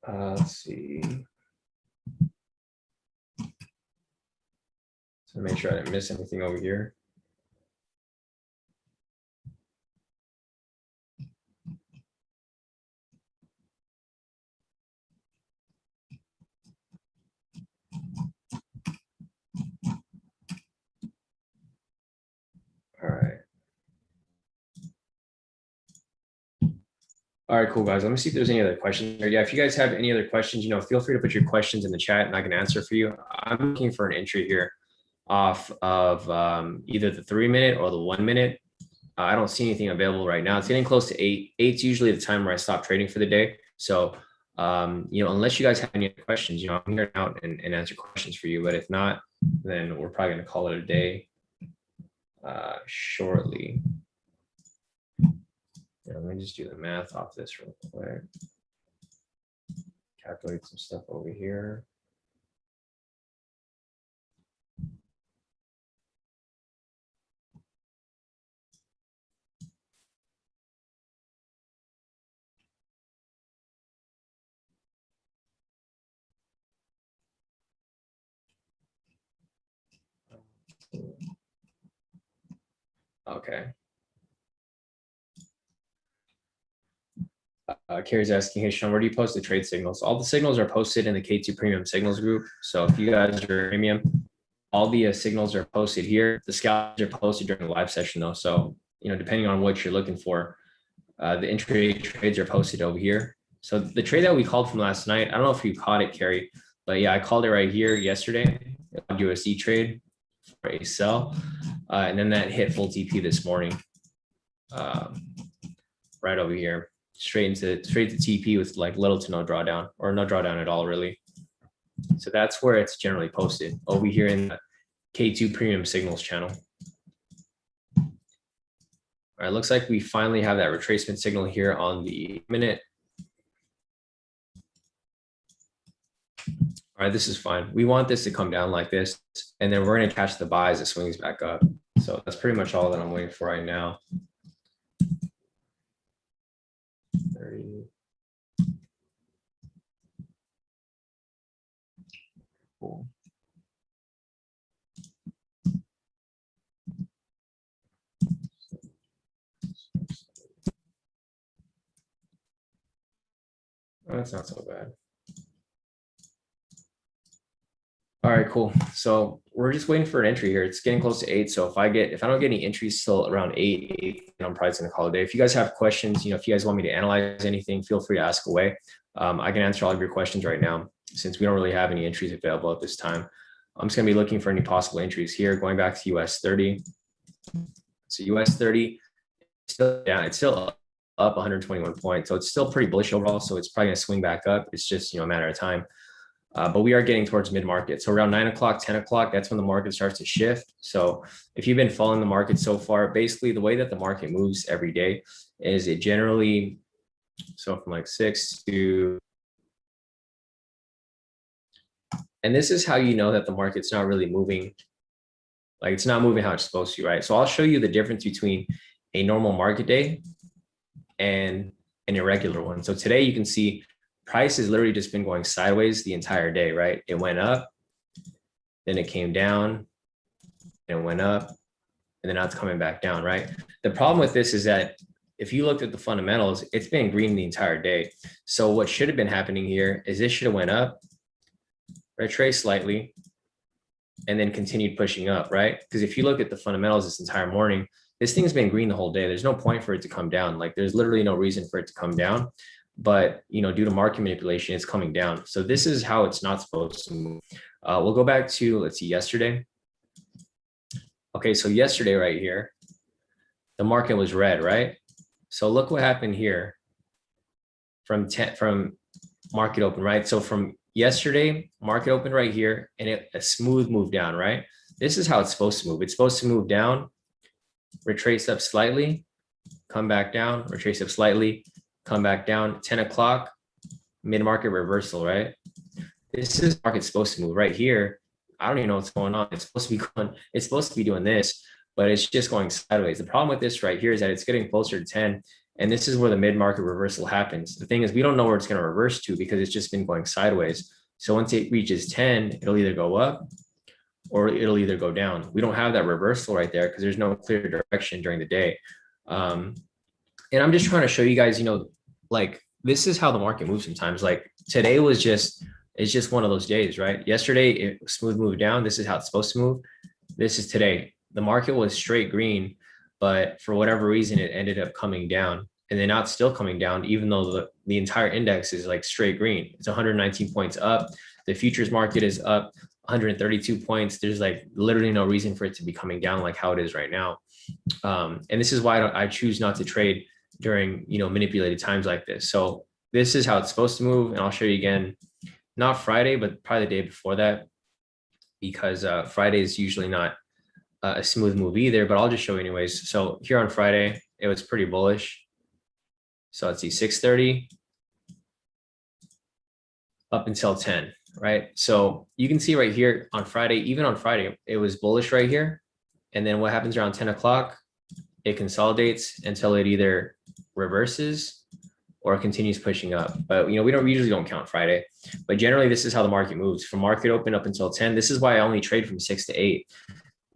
Let's see. So make sure I didn't miss anything over here. All right. All right, cool guys. Let me see if there's any other questions. Yeah, if you guys have any other questions, feel free to put your questions in the chat and I can answer for you. I'm looking for an entry here off of either the 3-minute or the 1-minute. I don't see anything available right now. It's getting close to 8. 8's usually the time where I stop trading for the day. So, unless you guys have any other questions, I'm here out and answer questions for you. But if not, then we're probably going to call it a day shortly. Let me just do the math off this real quick. Calculate some stuff over here. Okay. Carrie's asking, hey, Shawn, where do you post the trade signals? All the signals are posted in the K2 Premium Signals group. So if you guys are premium, all the signals are posted here. The scalps are posted during the live session, though. So, depending on what you're looking for, the intraday trades are posted over here. So the trade that we called from last night, I don't know if you caught it, Carrie, but yeah, I called it right here yesterday, USD trade for a sell. And then that hit full TP this morning, right over here. Straight to TP with like little to no drawdown or no drawdown at all, really. So that's where it's generally posted over here in the K2 Premium Signals channel. All right, looks like we finally have that retracement signal here on the minute. All right, this is fine. We want this to come down like this, and then we're going to catch the buy as it swings back up. So that's pretty much all that I'm waiting for right now. 30. Oh, that's not so bad. All right, cool. So we're just waiting for an entry here. It's getting close to 8. So if I don't get any entries still around 8, I'm probably just gonna call it a day. If you guys have questions, if you guys want me to analyze anything, feel free to ask away. I can answer all of your questions right now since we don't really have any entries available at this time. I'm just gonna be looking for any possible entries here. Going back to US 30. So US 30 still down. It's still up 121 points. So it's still pretty bullish overall. So it's probably gonna swing back up. It's just a matter of time. But we are getting towards mid-market. So around 9 o'clock, 10 o'clock, that's when the market starts to shift. So if you've been following the market so far, basically the way that the market moves every day is it generally, so from like 6 to, and this is how you know that the market's not really moving, like it's not moving how it's supposed to, right? So I'll show you the difference between a normal market day and an irregular one. So today you can see price has literally just been going sideways the entire day, right? It went up, then it came down, and it went up, and then now it's coming back down, right? The problem with this is that if you looked at the fundamentals, it's been green the entire day. So what should have been happening here is this should have went up, retraced slightly, and then continued pushing up, right? Because if you look at the fundamentals this entire morning, this thing's been green the whole day. There's no point for it to come down. Like there's literally no reason for it to come down. But due to market manipulation, it's coming down. So this is how it's not supposed to move. We'll go back to, let's see, yesterday. Okay, so yesterday right here, the market was red, right? So look what happened here from market open, right? So from yesterday, market open right here, and a smooth move down, right? This is how it's supposed to move. It's supposed to move down, retrace up slightly, come back down, retrace up slightly, come back down. 10 o'clock, mid-market reversal, right? This is market supposed to move right here. I don't even know what's going on. It's supposed to be doing this, but it's just going sideways. The problem with this right here is that it's getting closer to 10, and this is where the mid-market reversal happens. The thing is, we don't know where it's going to reverse to because it's just been going sideways. So once it reaches 10, it'll either go up or it'll either go down. We don't have that reversal right there because there's no clear direction during the day. And I'm just trying to show you guys, like this is how the market moves sometimes. Like today it's just one of those days, right? Yesterday it smooth moved down. This is how it's supposed to move. This is today. The market was straight green, but for whatever reason it ended up coming down, and then now it's still coming down, even though the entire index is like straight green. It's 119 points up. The futures market is up 132 points. There's like literally no reason for it to be coming down like how it is right now. And this is why I choose not to trade during manipulated times like this. So this is how it's supposed to move, and I'll show you again, not Friday, but probably the day before that, because Friday is usually not a smooth move either, but I'll just show you anyways. So here on Friday, it was pretty bullish. So let's see, 6:30 up until 10, right? So you can see right here on Friday, even on Friday, it was bullish right here. And then what happens around 10 o'clock? It consolidates until it either reverses or continues pushing up. But we usually don't count Friday, but generally this is how the market moves from market open up until 10. This is why I only trade from 6 to 8.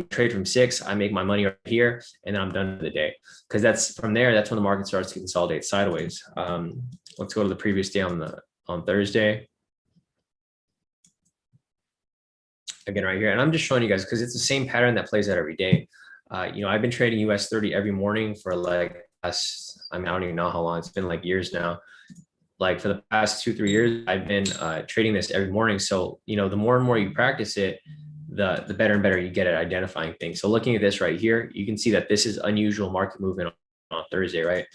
Trade from 6, I make my money right here, and then I'm done for the day, because that's when the market starts to consolidate sideways. Let's go to the previous day on Thursday. Again, right here, and I'm just showing you guys because it's the same pattern that plays out every day. I've been trading US 30 every morning for like I don't even know how long. It's been like years now. Like for the past 2-3 years, I've been trading this every morning. So the more and more you practice it, the better and better you get at identifying things. So looking at this right here, you can see that this is unusual market movement on Thursday, right?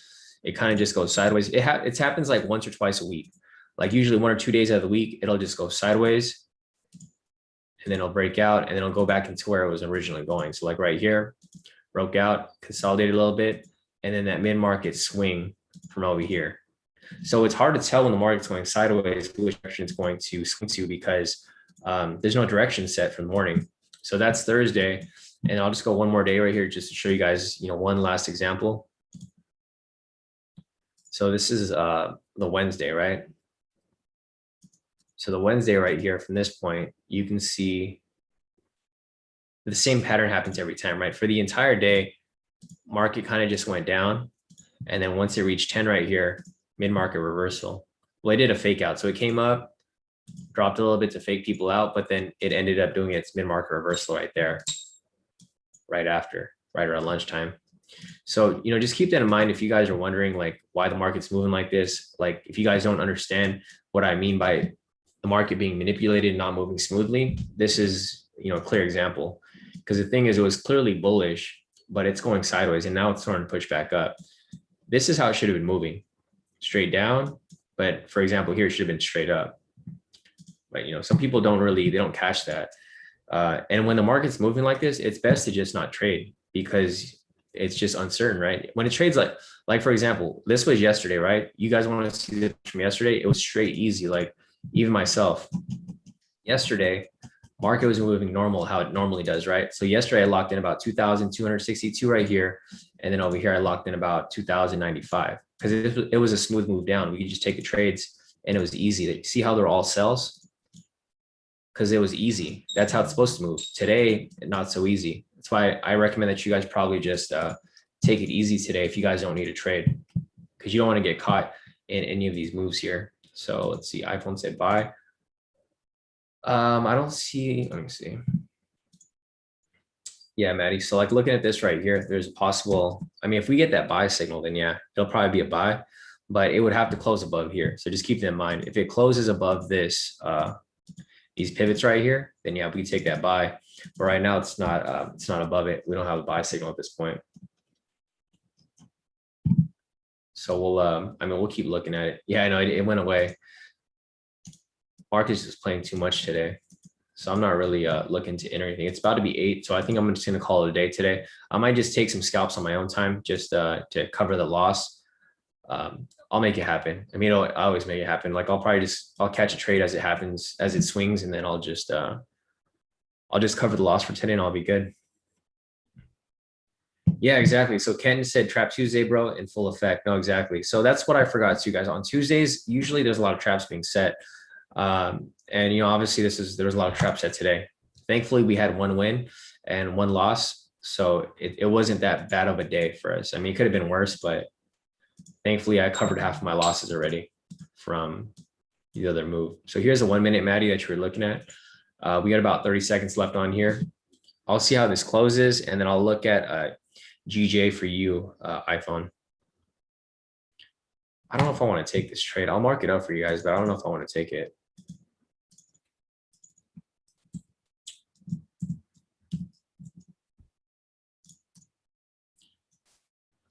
It kind of just goes sideways. It happens like once or twice a week. Like usually 1 or 2 days out of the week, it'll just go sideways, and then it'll break out, and then it'll go back into where it was originally going. So like right here, broke out, consolidated a little bit, and then that mid-market swing from over here. So it's hard to tell when the market's going sideways which direction it's going to swing to, because there's no direction set for the morning. So that's Thursday, and I'll just go one more day right here just to show you guys, one last example. So this is the Wednesday, right? So the Wednesday right here, from this point, you can see the same pattern happens every time, right? For the entire day, market kind of just went down. And then once it reached 10 right here, mid-market reversal. well, it did a fake out. So it came up, dropped a little bit to fake people out, but then it ended up doing its mid-market reversal right there, right after, right around lunchtime. So, just keep that in mind if you guys are wondering like why the market's moving like this. Like if you guys don't understand what I mean by the market being manipulated and not moving smoothly, this is, a clear example. Because the thing is, it was clearly bullish, but it's going sideways and now it's starting to push back up. This is how it should have been moving, straight down. But for example, here it should have been straight up. But some people they don't catch that. And when the market's moving like this, it's best to just not trade because it's just uncertain, right? When it trades like for example, this was yesterday, right? You guys want to see this from yesterday? It was straight easy. Like even myself, yesterday, market was moving normal, how it normally does, right? So yesterday I locked in about 2,262 right here. And then over here, I locked in about 2,095 because it was a smooth move down. We could just take the trades and it was easy. See how they're all sells? Because it was easy. That's how it's supposed to move. Today, not so easy. That's why I recommend that you guys probably just take it easy today if you guys don't need to trade, because you don't want to get caught in any of these moves here. So let's see, iPhone said buy. I don't see, let me see. Yeah, Maddie. So like looking at this right here, there's a possible, if we get that buy signal, then yeah, it'll probably be a buy, but it would have to close above here. So just keep that in mind. If it closes above this, these pivots right here, then yeah, we take that buy. But right now it's not above it. We don't have a buy signal at this point. So we'll keep looking at it. Yeah, I know it went away. Market's just playing too much today. So I'm not really looking to enter anything. It's about to be 8. So I think I'm just going to call it a day today. I might just take some scalps on my own time just to cover the loss. I'll make it happen. I always make it happen. Like I'll catch a trade as it happens, as it swings, and then I'll just cover the loss for today and I'll be good. Yeah, exactly. So Ken said Trap Tuesday, bro, in full effect. No, exactly. So that's what I forgot too, guys. On Tuesdays, usually there's a lot of traps being set. And obviously there was a lot of traps set today. Thankfully, we had one win and one loss. So it wasn't that bad of a day for us. It could have been worse, but thankfully I covered half of my losses already from the other move. So here's a 1 minute, Maddie, that you were looking at. We got about 30 seconds left on here. I'll see how this closes and then I'll look at GJ for you, iPhone. I don't know if I want to take this trade. I'll mark it up for you guys, but I don't know if I want to take it.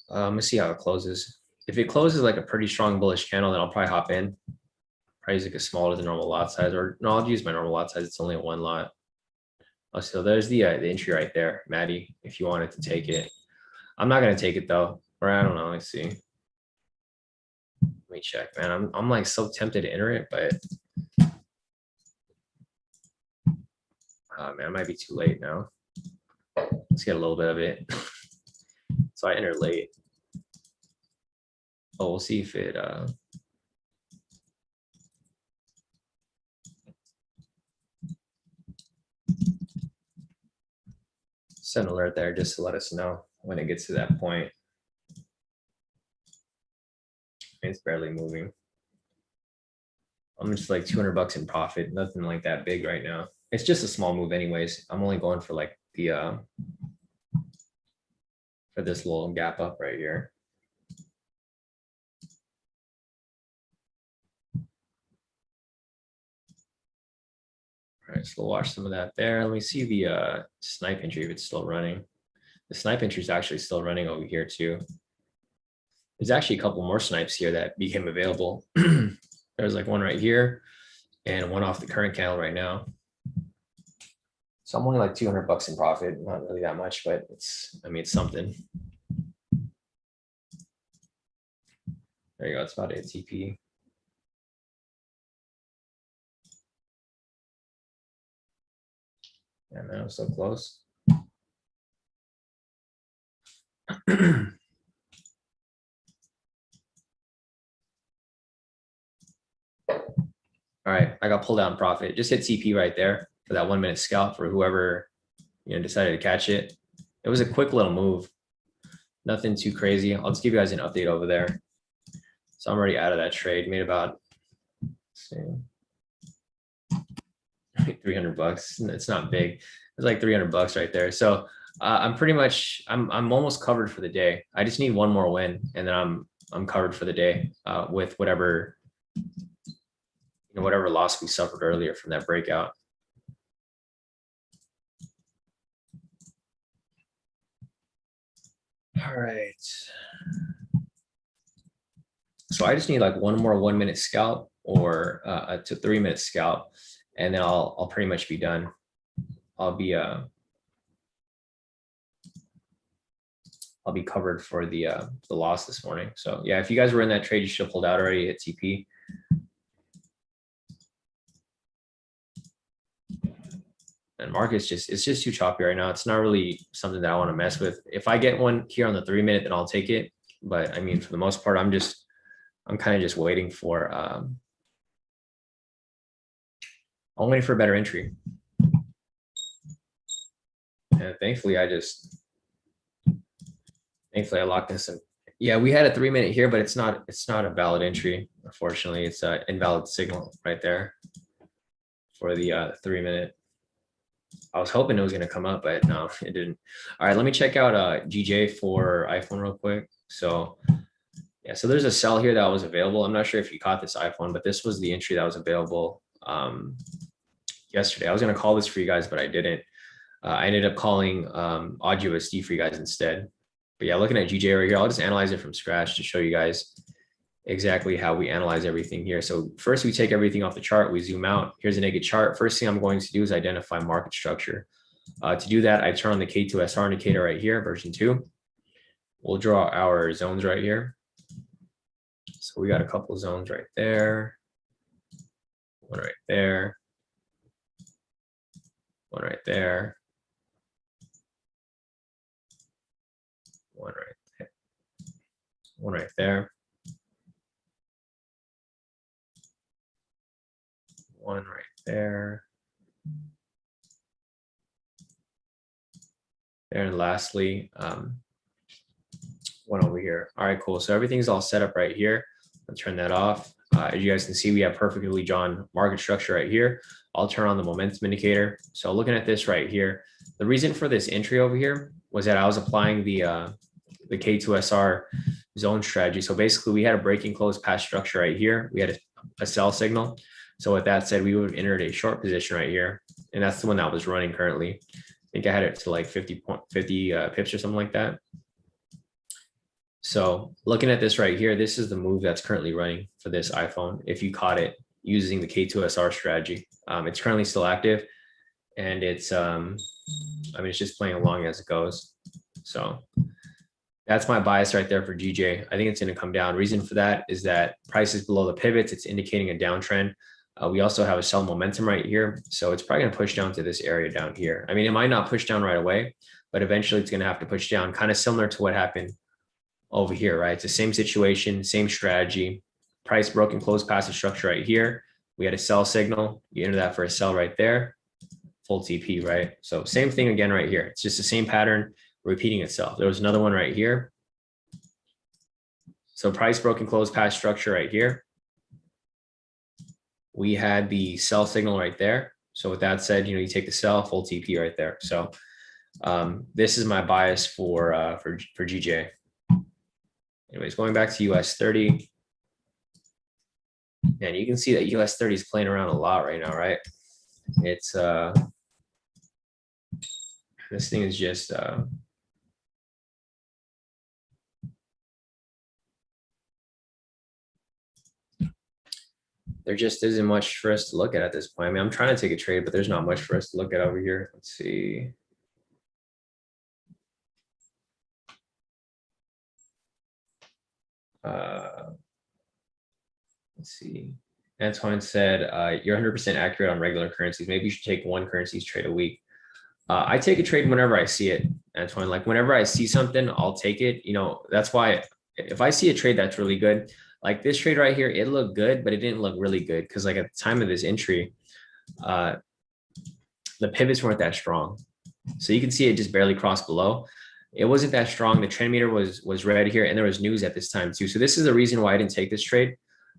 Let's see how it closes. If it closes like a pretty strong bullish candle, then I'll probably hop in. Probably use like a smaller than normal lot size, or no, I'll use my normal lot size. It's only a 1 lot. Oh, so there's the entry right there, Maddie, if you wanted to take it. I'm not going to take it though, or I don't know. Let's see. Let me check, man. I'm like so tempted to enter it, but man, it might be too late now. Let's get a little bit of it. So I entered late. Oh, we'll see if it set an alert there just to let us know when it gets to that point. It's barely moving. I'm just like 200 bucks in profit, nothing like that big right now. It's just a small move anyways. I'm only going for like the for this little gap up right here. All right, so we'll watch some of that there. Let me see the snipe entry if it's still running. The snipe entry is actually still running over here too. There's actually a couple more snipes here that became available. There's like one right here and one off the current candle right now. So I'm only like 200 bucks in profit. Not really that much, but it's something. There you go. It's about a TP. Yeah, man, I'm so close. All right, I got pulled out in profit. Just hit TP right there for that 1 minute scalp for whoever decided to catch it. It was a quick little move, nothing too crazy. I'll just give you guys an update over there. So I'm already out of that trade. Made about see. 300 bucks. It's not big. It's like 300 bucks right there. So I'm pretty much, I'm almost covered for the day. I just need one more win and then I'm covered for the day with whatever, whatever loss we suffered earlier from that breakout. All right. So I just need like one more 1 minute scalp or a 3 minute scalp, and then I'll pretty much be done. I'll be covered for the loss this morning. So yeah, if you guys were in that trade, you should have pulled out already at TP. And market's it's just too choppy right now. It's not really something that I want to mess with. If I get one here on the 3 minute, then I'll take it. But I mean, for the most part, I'm kind of just waiting for I'm waiting for a better entry. And thankfully I locked in some. Yeah, we had a 3 minute here, but it's not a valid entry. Unfortunately, it's an invalid signal right there for the 3 minute. I was hoping it was going to come up, but no, it didn't. All right, let me check out GJ for iPhone real quick. So yeah, so there's a sell here that was available. I'm not sure if you caught this iPhone, but this was the entry that was available yesterday. I was going to call this for you guys, but I didn't. I ended up calling Odd USD for you guys instead. But yeah, looking at GJ right here, I'll just analyze it from scratch to show you guys exactly how we analyze everything here. So first we take everything off the chart, we zoom out. Here's a naked chart. First thing I'm going to do is identify market structure. To do that, I turn on the K² SR indicator right here, version 2. We'll draw our zones right here. So we got a couple of zones right there. One right there. One right there. One right there. One right there. One right there. And lastly, one over here. All right, cool. So everything's all set up right here. I'll turn that off. As you guys can see, we have perfectly drawn market structure right here. I'll turn on the momentum indicator. So looking at this right here, the reason for this entry over here was that I was applying the K² SR zone strategy. So basically we had a breaking close past structure right here. We had a sell signal. So with that said, we would have entered a short position right here. And that's the one that was running currently. I think I had it to like 50 pips or something like that. So looking at this right here, this is the move that's currently running for this iPhone. If you caught it using the K² SR strategy, it's currently still active, and it's it's just playing along as it goes. So that's my bias right there for GJ. I think it's going to come down. Reason for that is that price is below the pivots. It's indicating a downtrend. We also have a sell momentum right here. So it's probably going to push down to this area down here. I mean, it might not push down right away, but eventually it's going to have to push down, kind of similar to what happened over here, right? It's the same situation, same strategy. Price broken close past the structure right here. We had a sell signal. You enter that for a sell right there. Full TP, right? So same thing again right here. It's just the same pattern repeating itself. There was another one right here. So price broken close past structure right here. We had the sell signal right there. So with that said, you take the sell, full TP right there. So this is my bias for GJ. Anyways, going back to US 30. And you can see that US 30 is playing around a lot right now, right? It's this thing is just there just isn't much for us to look at this point. I mean, I'm trying to take a trade, but there's not much for us to look at over here. Let's see. Let's see. Antoine said, you're 100% accurate on regular currencies. Maybe you should take one currencies trade a week. I take a trade whenever I see it, Antoine. Like whenever I see something, I'll take it. That's why if I see a trade that's really good, like this trade right here, it looked good, but it didn't look really good because like at the time of this entry, the pivots weren't that strong. So you can see it just barely crossed below. It wasn't that strong. The trend meter was red here, and there was news at this time too. So this is the reason why I didn't take this trade.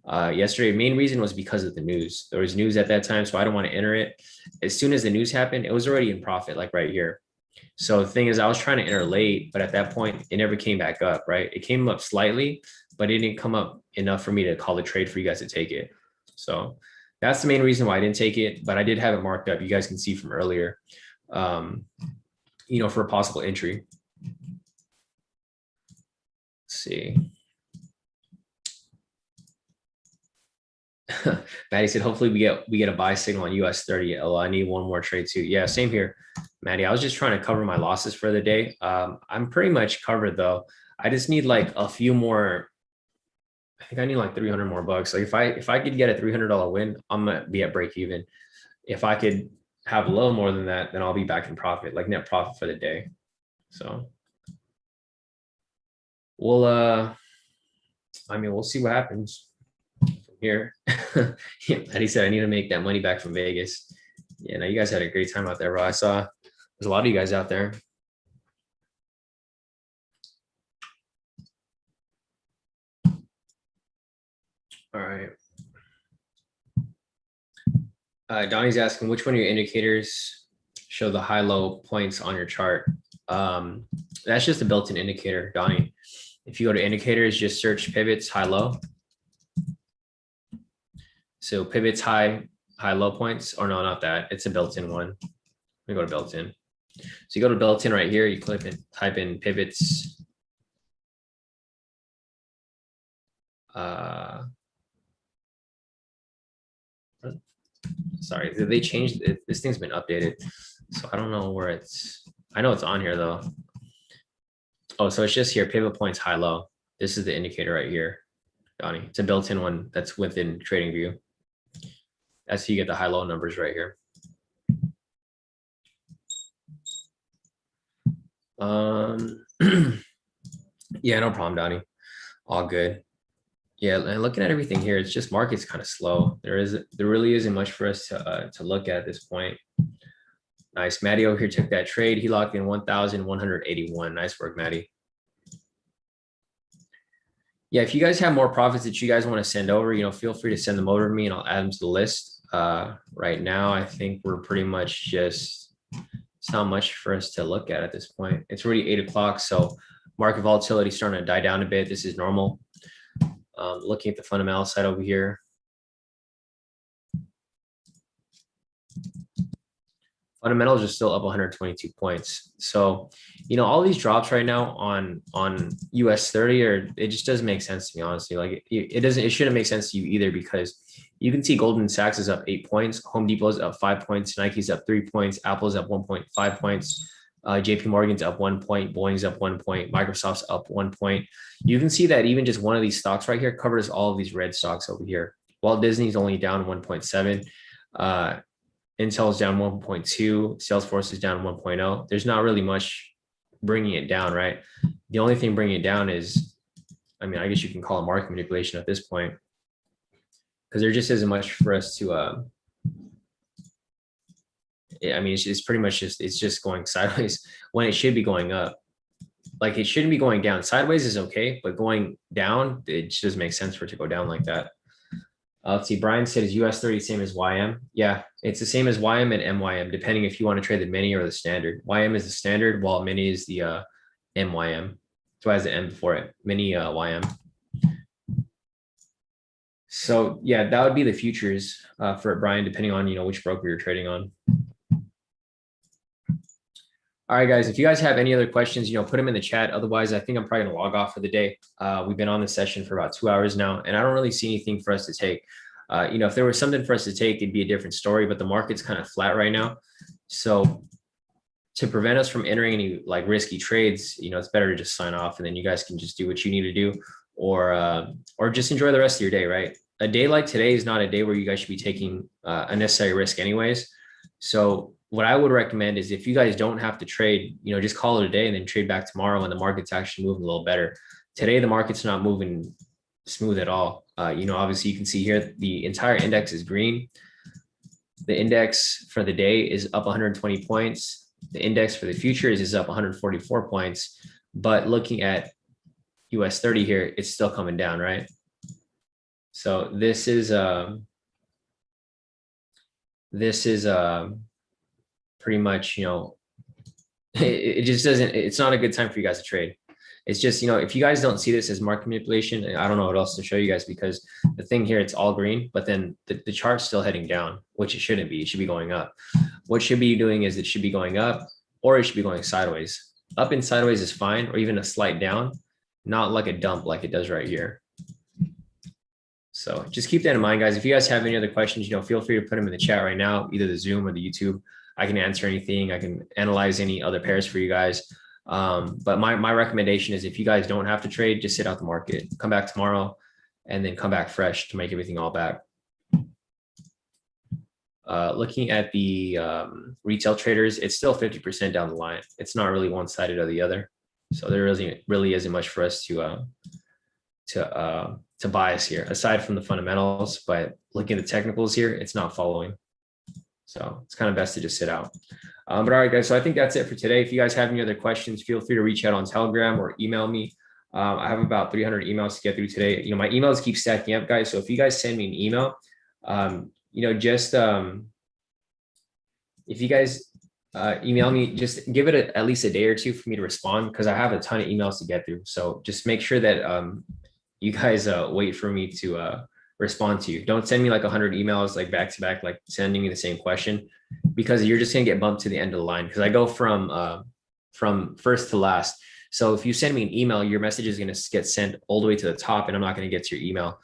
yesterday. Main reason was because of the news. There was news at that time, so I don't want to enter it. As soon as the news happened, it was already in profit, like right here. So the thing is, I was trying to enter late, but at that point, it never came back up, right? It came up slightly, but it didn't come up enough for me to call the trade for you guys to take it. So that's the main reason why I didn't take it, but I did have it marked up. You guys can see from earlier, for a possible entry. Let's see. Maddie said, hopefully we get a buy signal on US 30. Oh, I need one more trade too. Yeah, same here, Maddie. I was just trying to cover my losses for the day. I'm pretty much covered though. I just need like a few more. I think I need like 300 more bucks. Like if I could get a $300 win, I'm gonna be at break even. If I could have a little more than that, then I'll be back in profit, like net profit for the day. So we'll we'll see what happens here. Yeah, Eddie said I need to make that money back from Vegas. Yeah, no, you guys had a great time out there, bro. I saw there's a lot of you guys out there. All right. Donnie's asking which one of your indicators show the high-low points on your chart. That's just a built-in indicator, Donnie. If you go to indicators, just search pivots, high-low. So pivots, high-low points, or no, not that. It's a built-in one. Let me go to built-in. So you go to built-in right here, you click and type in pivots. Sorry, they changed it. This thing's been updated. So I don't know where I know it's on here though. Oh, so it's just here, pivot points, high-low. This is the indicator right here, Donnie. It's a built-in one that's within TradingView. That's how you get the high-low numbers right here. Yeah, no problem, Donnie. All good. Yeah, and looking at everything here, it's just market's kind of slow. There really isn't much for us to look at this point. Nice. Matty over here took that trade. He locked in 1,181. Nice work, Matty. Yeah, if you guys have more profits that you guys want to send over, feel free to send them over to me and I'll add them to the list. Right now, I think we're pretty much it's not much for us to look at this point. It's already 8 o'clock, so market volatility is starting to die down a bit. This is normal. Looking at the fundamental side over here. Fundamentals are still up 122 points. So, all these drops right now on US 30 it just doesn't make sense to me, honestly. Like it shouldn't make sense to you either, because you can see Goldman Sachs is up 8 points, Home Depot's up 5 points, Nike's up 3 points, Apple's up 1.5 points, JP Morgan's up 1 point, Boeing's up 1 point, Microsoft's up 1 point. You can see that even just one of these stocks right here covers all of these red stocks over here. Walt Disney's only down 1.7. Intel's down 1.2, Salesforce is down 1.0. There's not really much bringing it down, right? The only thing bringing it down is, I guess you can call it market manipulation at this point, because there just isn't much for us to, it's pretty much it's just going sideways when it should be going up. Like it shouldn't be going down. Sideways is okay, but going down, it just doesn't make sense for it to go down like that. Let's see, Brian said, is US 30 same as YM? Yeah, it's the same as YM and MYM, depending if you want to trade the mini or the standard. YM is the standard, while mini is the MYM. That's why it has the M before it, mini YM. So yeah, that would be the futures for Brian, depending on, which broker you're trading on. All right, guys, if you guys have any other questions, put them in the chat. Otherwise, I think I'm probably gonna log off for the day. We've been on the session for about 2 hours now, and I don't really see anything for us to take. If there was something for us to take, it'd be a different story, but the market's kind of flat right now. So to prevent us from entering any like risky trades, it's better to just sign off, and then you guys can just do what you need to do, or just enjoy the rest of your day, right? A day like today is not a day where you guys should be taking unnecessary risk anyways. So what I would recommend is, if you guys don't have to trade, just call it a day and then trade back tomorrow when the market's actually moving a little better. Today, the market's not moving smooth at all. Obviously you can see here, the entire index is green. The index for the day is up 120 points. The index for the futures is up 144 points, but looking at US 30 here, it's still coming down, right? So this is pretty much, it just doesn't, it's not a good time for you guys to trade. It's just, if you guys don't see this as market manipulation, I don't know what else to show you guys, because the thing here, it's all green, but then the chart's still heading down, which it shouldn't be. It should be going up. What should be doing is it should be going up, or it should be going sideways. Up and sideways is fine, or even a slight down, not like a dump like it does right here. So just keep that in mind, guys. If you guys have any other questions, feel free to put them in the chat right now, either the Zoom or the YouTube. I can answer anything. I can analyze any other pairs for you guys. But my recommendation is, if you guys don't have to trade, just sit out the market, come back tomorrow, and then come back fresh to make everything all back. Looking at the retail traders, it's still 50% down the line. It's not really one-sided or the other. So there really isn't much for us to bias here, aside from the fundamentals. But looking at the technicals here, it's not following. So it's kind of best to just sit out. But all right, guys, so I think that's it for today. If you guys have any other questions, feel free to reach out on Telegram or email me. I have about 300 emails to get through today. My emails keep stacking up, guys. So if you guys send me an email, if you guys email me, just give it at least a day or two for me to respond, because I have a ton of emails to get through. So just make sure that you guys wait for me to respond to you. Don't send me like 100 emails like back to back, like sending me the same question, because you're just gonna get bumped to the end of the line, because I go from first to last. So if you send me an email, your message is gonna get sent all the way to the top, and I'm not gonna get to your email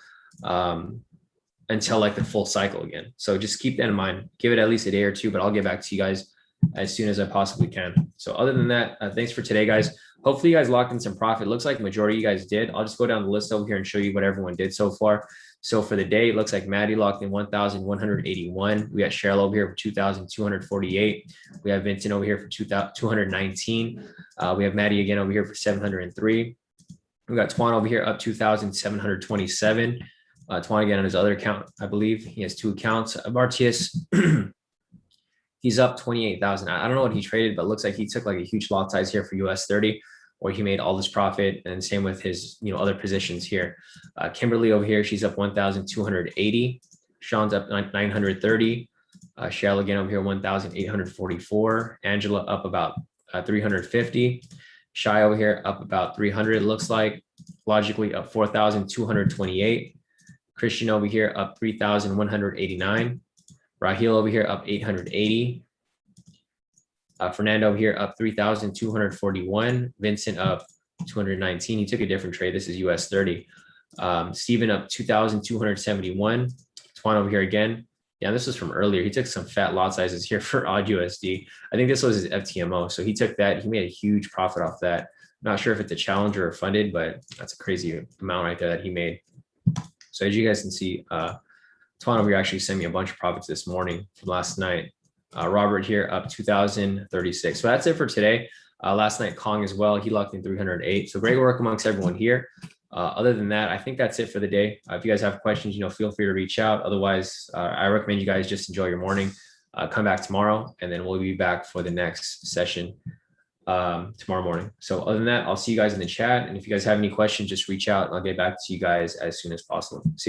until like the full cycle again. So just keep that in mind. Give it at least a day or two, but I'll get back to you guys as soon as I possibly can. So other than that, thanks for today, guys. Hopefully you guys locked in some profit. Looks like majority of you guys did. I'll just go down the list over here and show you what everyone did so far. So for the day, it looks like Maddie locked in 1,181. We got Cheryl over here for 2,248. We have Vincent over here for 219. We have Maddie again over here for 703. We got Twan over here up 2,727. Twan again on his other account, I believe. He has two accounts. Martius, he's up 28,000. I don't know what he traded, but it looks like he took like a huge lot size here for US 30, where he made all this profit, and same with his other positions here. Kimberly over here, she's up 1,280. Shawn's up 930. Cheryl again over here 1,844. Angela up about 350. Shy over here up about 300. It looks like logically up 4,228. Christian over here up 3,189. Raheel over here up 880. Fernando over here up 3,241. Vincent up 219. He took a different trade. This is US 30. Stephen up 2,271. Twan over here again. Yeah, this was from earlier. He took some fat lot sizes here for odd USD. I think this was his FTMO. So he took that. He made a huge profit off that. Not sure if it's a challenger or funded, but that's a crazy amount right there that he made. So as you guys can see, Twan over here actually sent me a bunch of profits this morning from last night. Robert here up 2,036. So that's it for today. Last night, Kong as well. He locked in 308. So great work amongst everyone here. Other than that, I think that's it for the day. If you guys have questions, feel free to reach out. Otherwise, I recommend you guys just enjoy your morning. Come back tomorrow, and then we'll be back for the next session tomorrow morning. So other than that, I'll see you guys in the chat. And if you guys have any questions, just reach out and I'll get back to you guys as soon as possible. See you.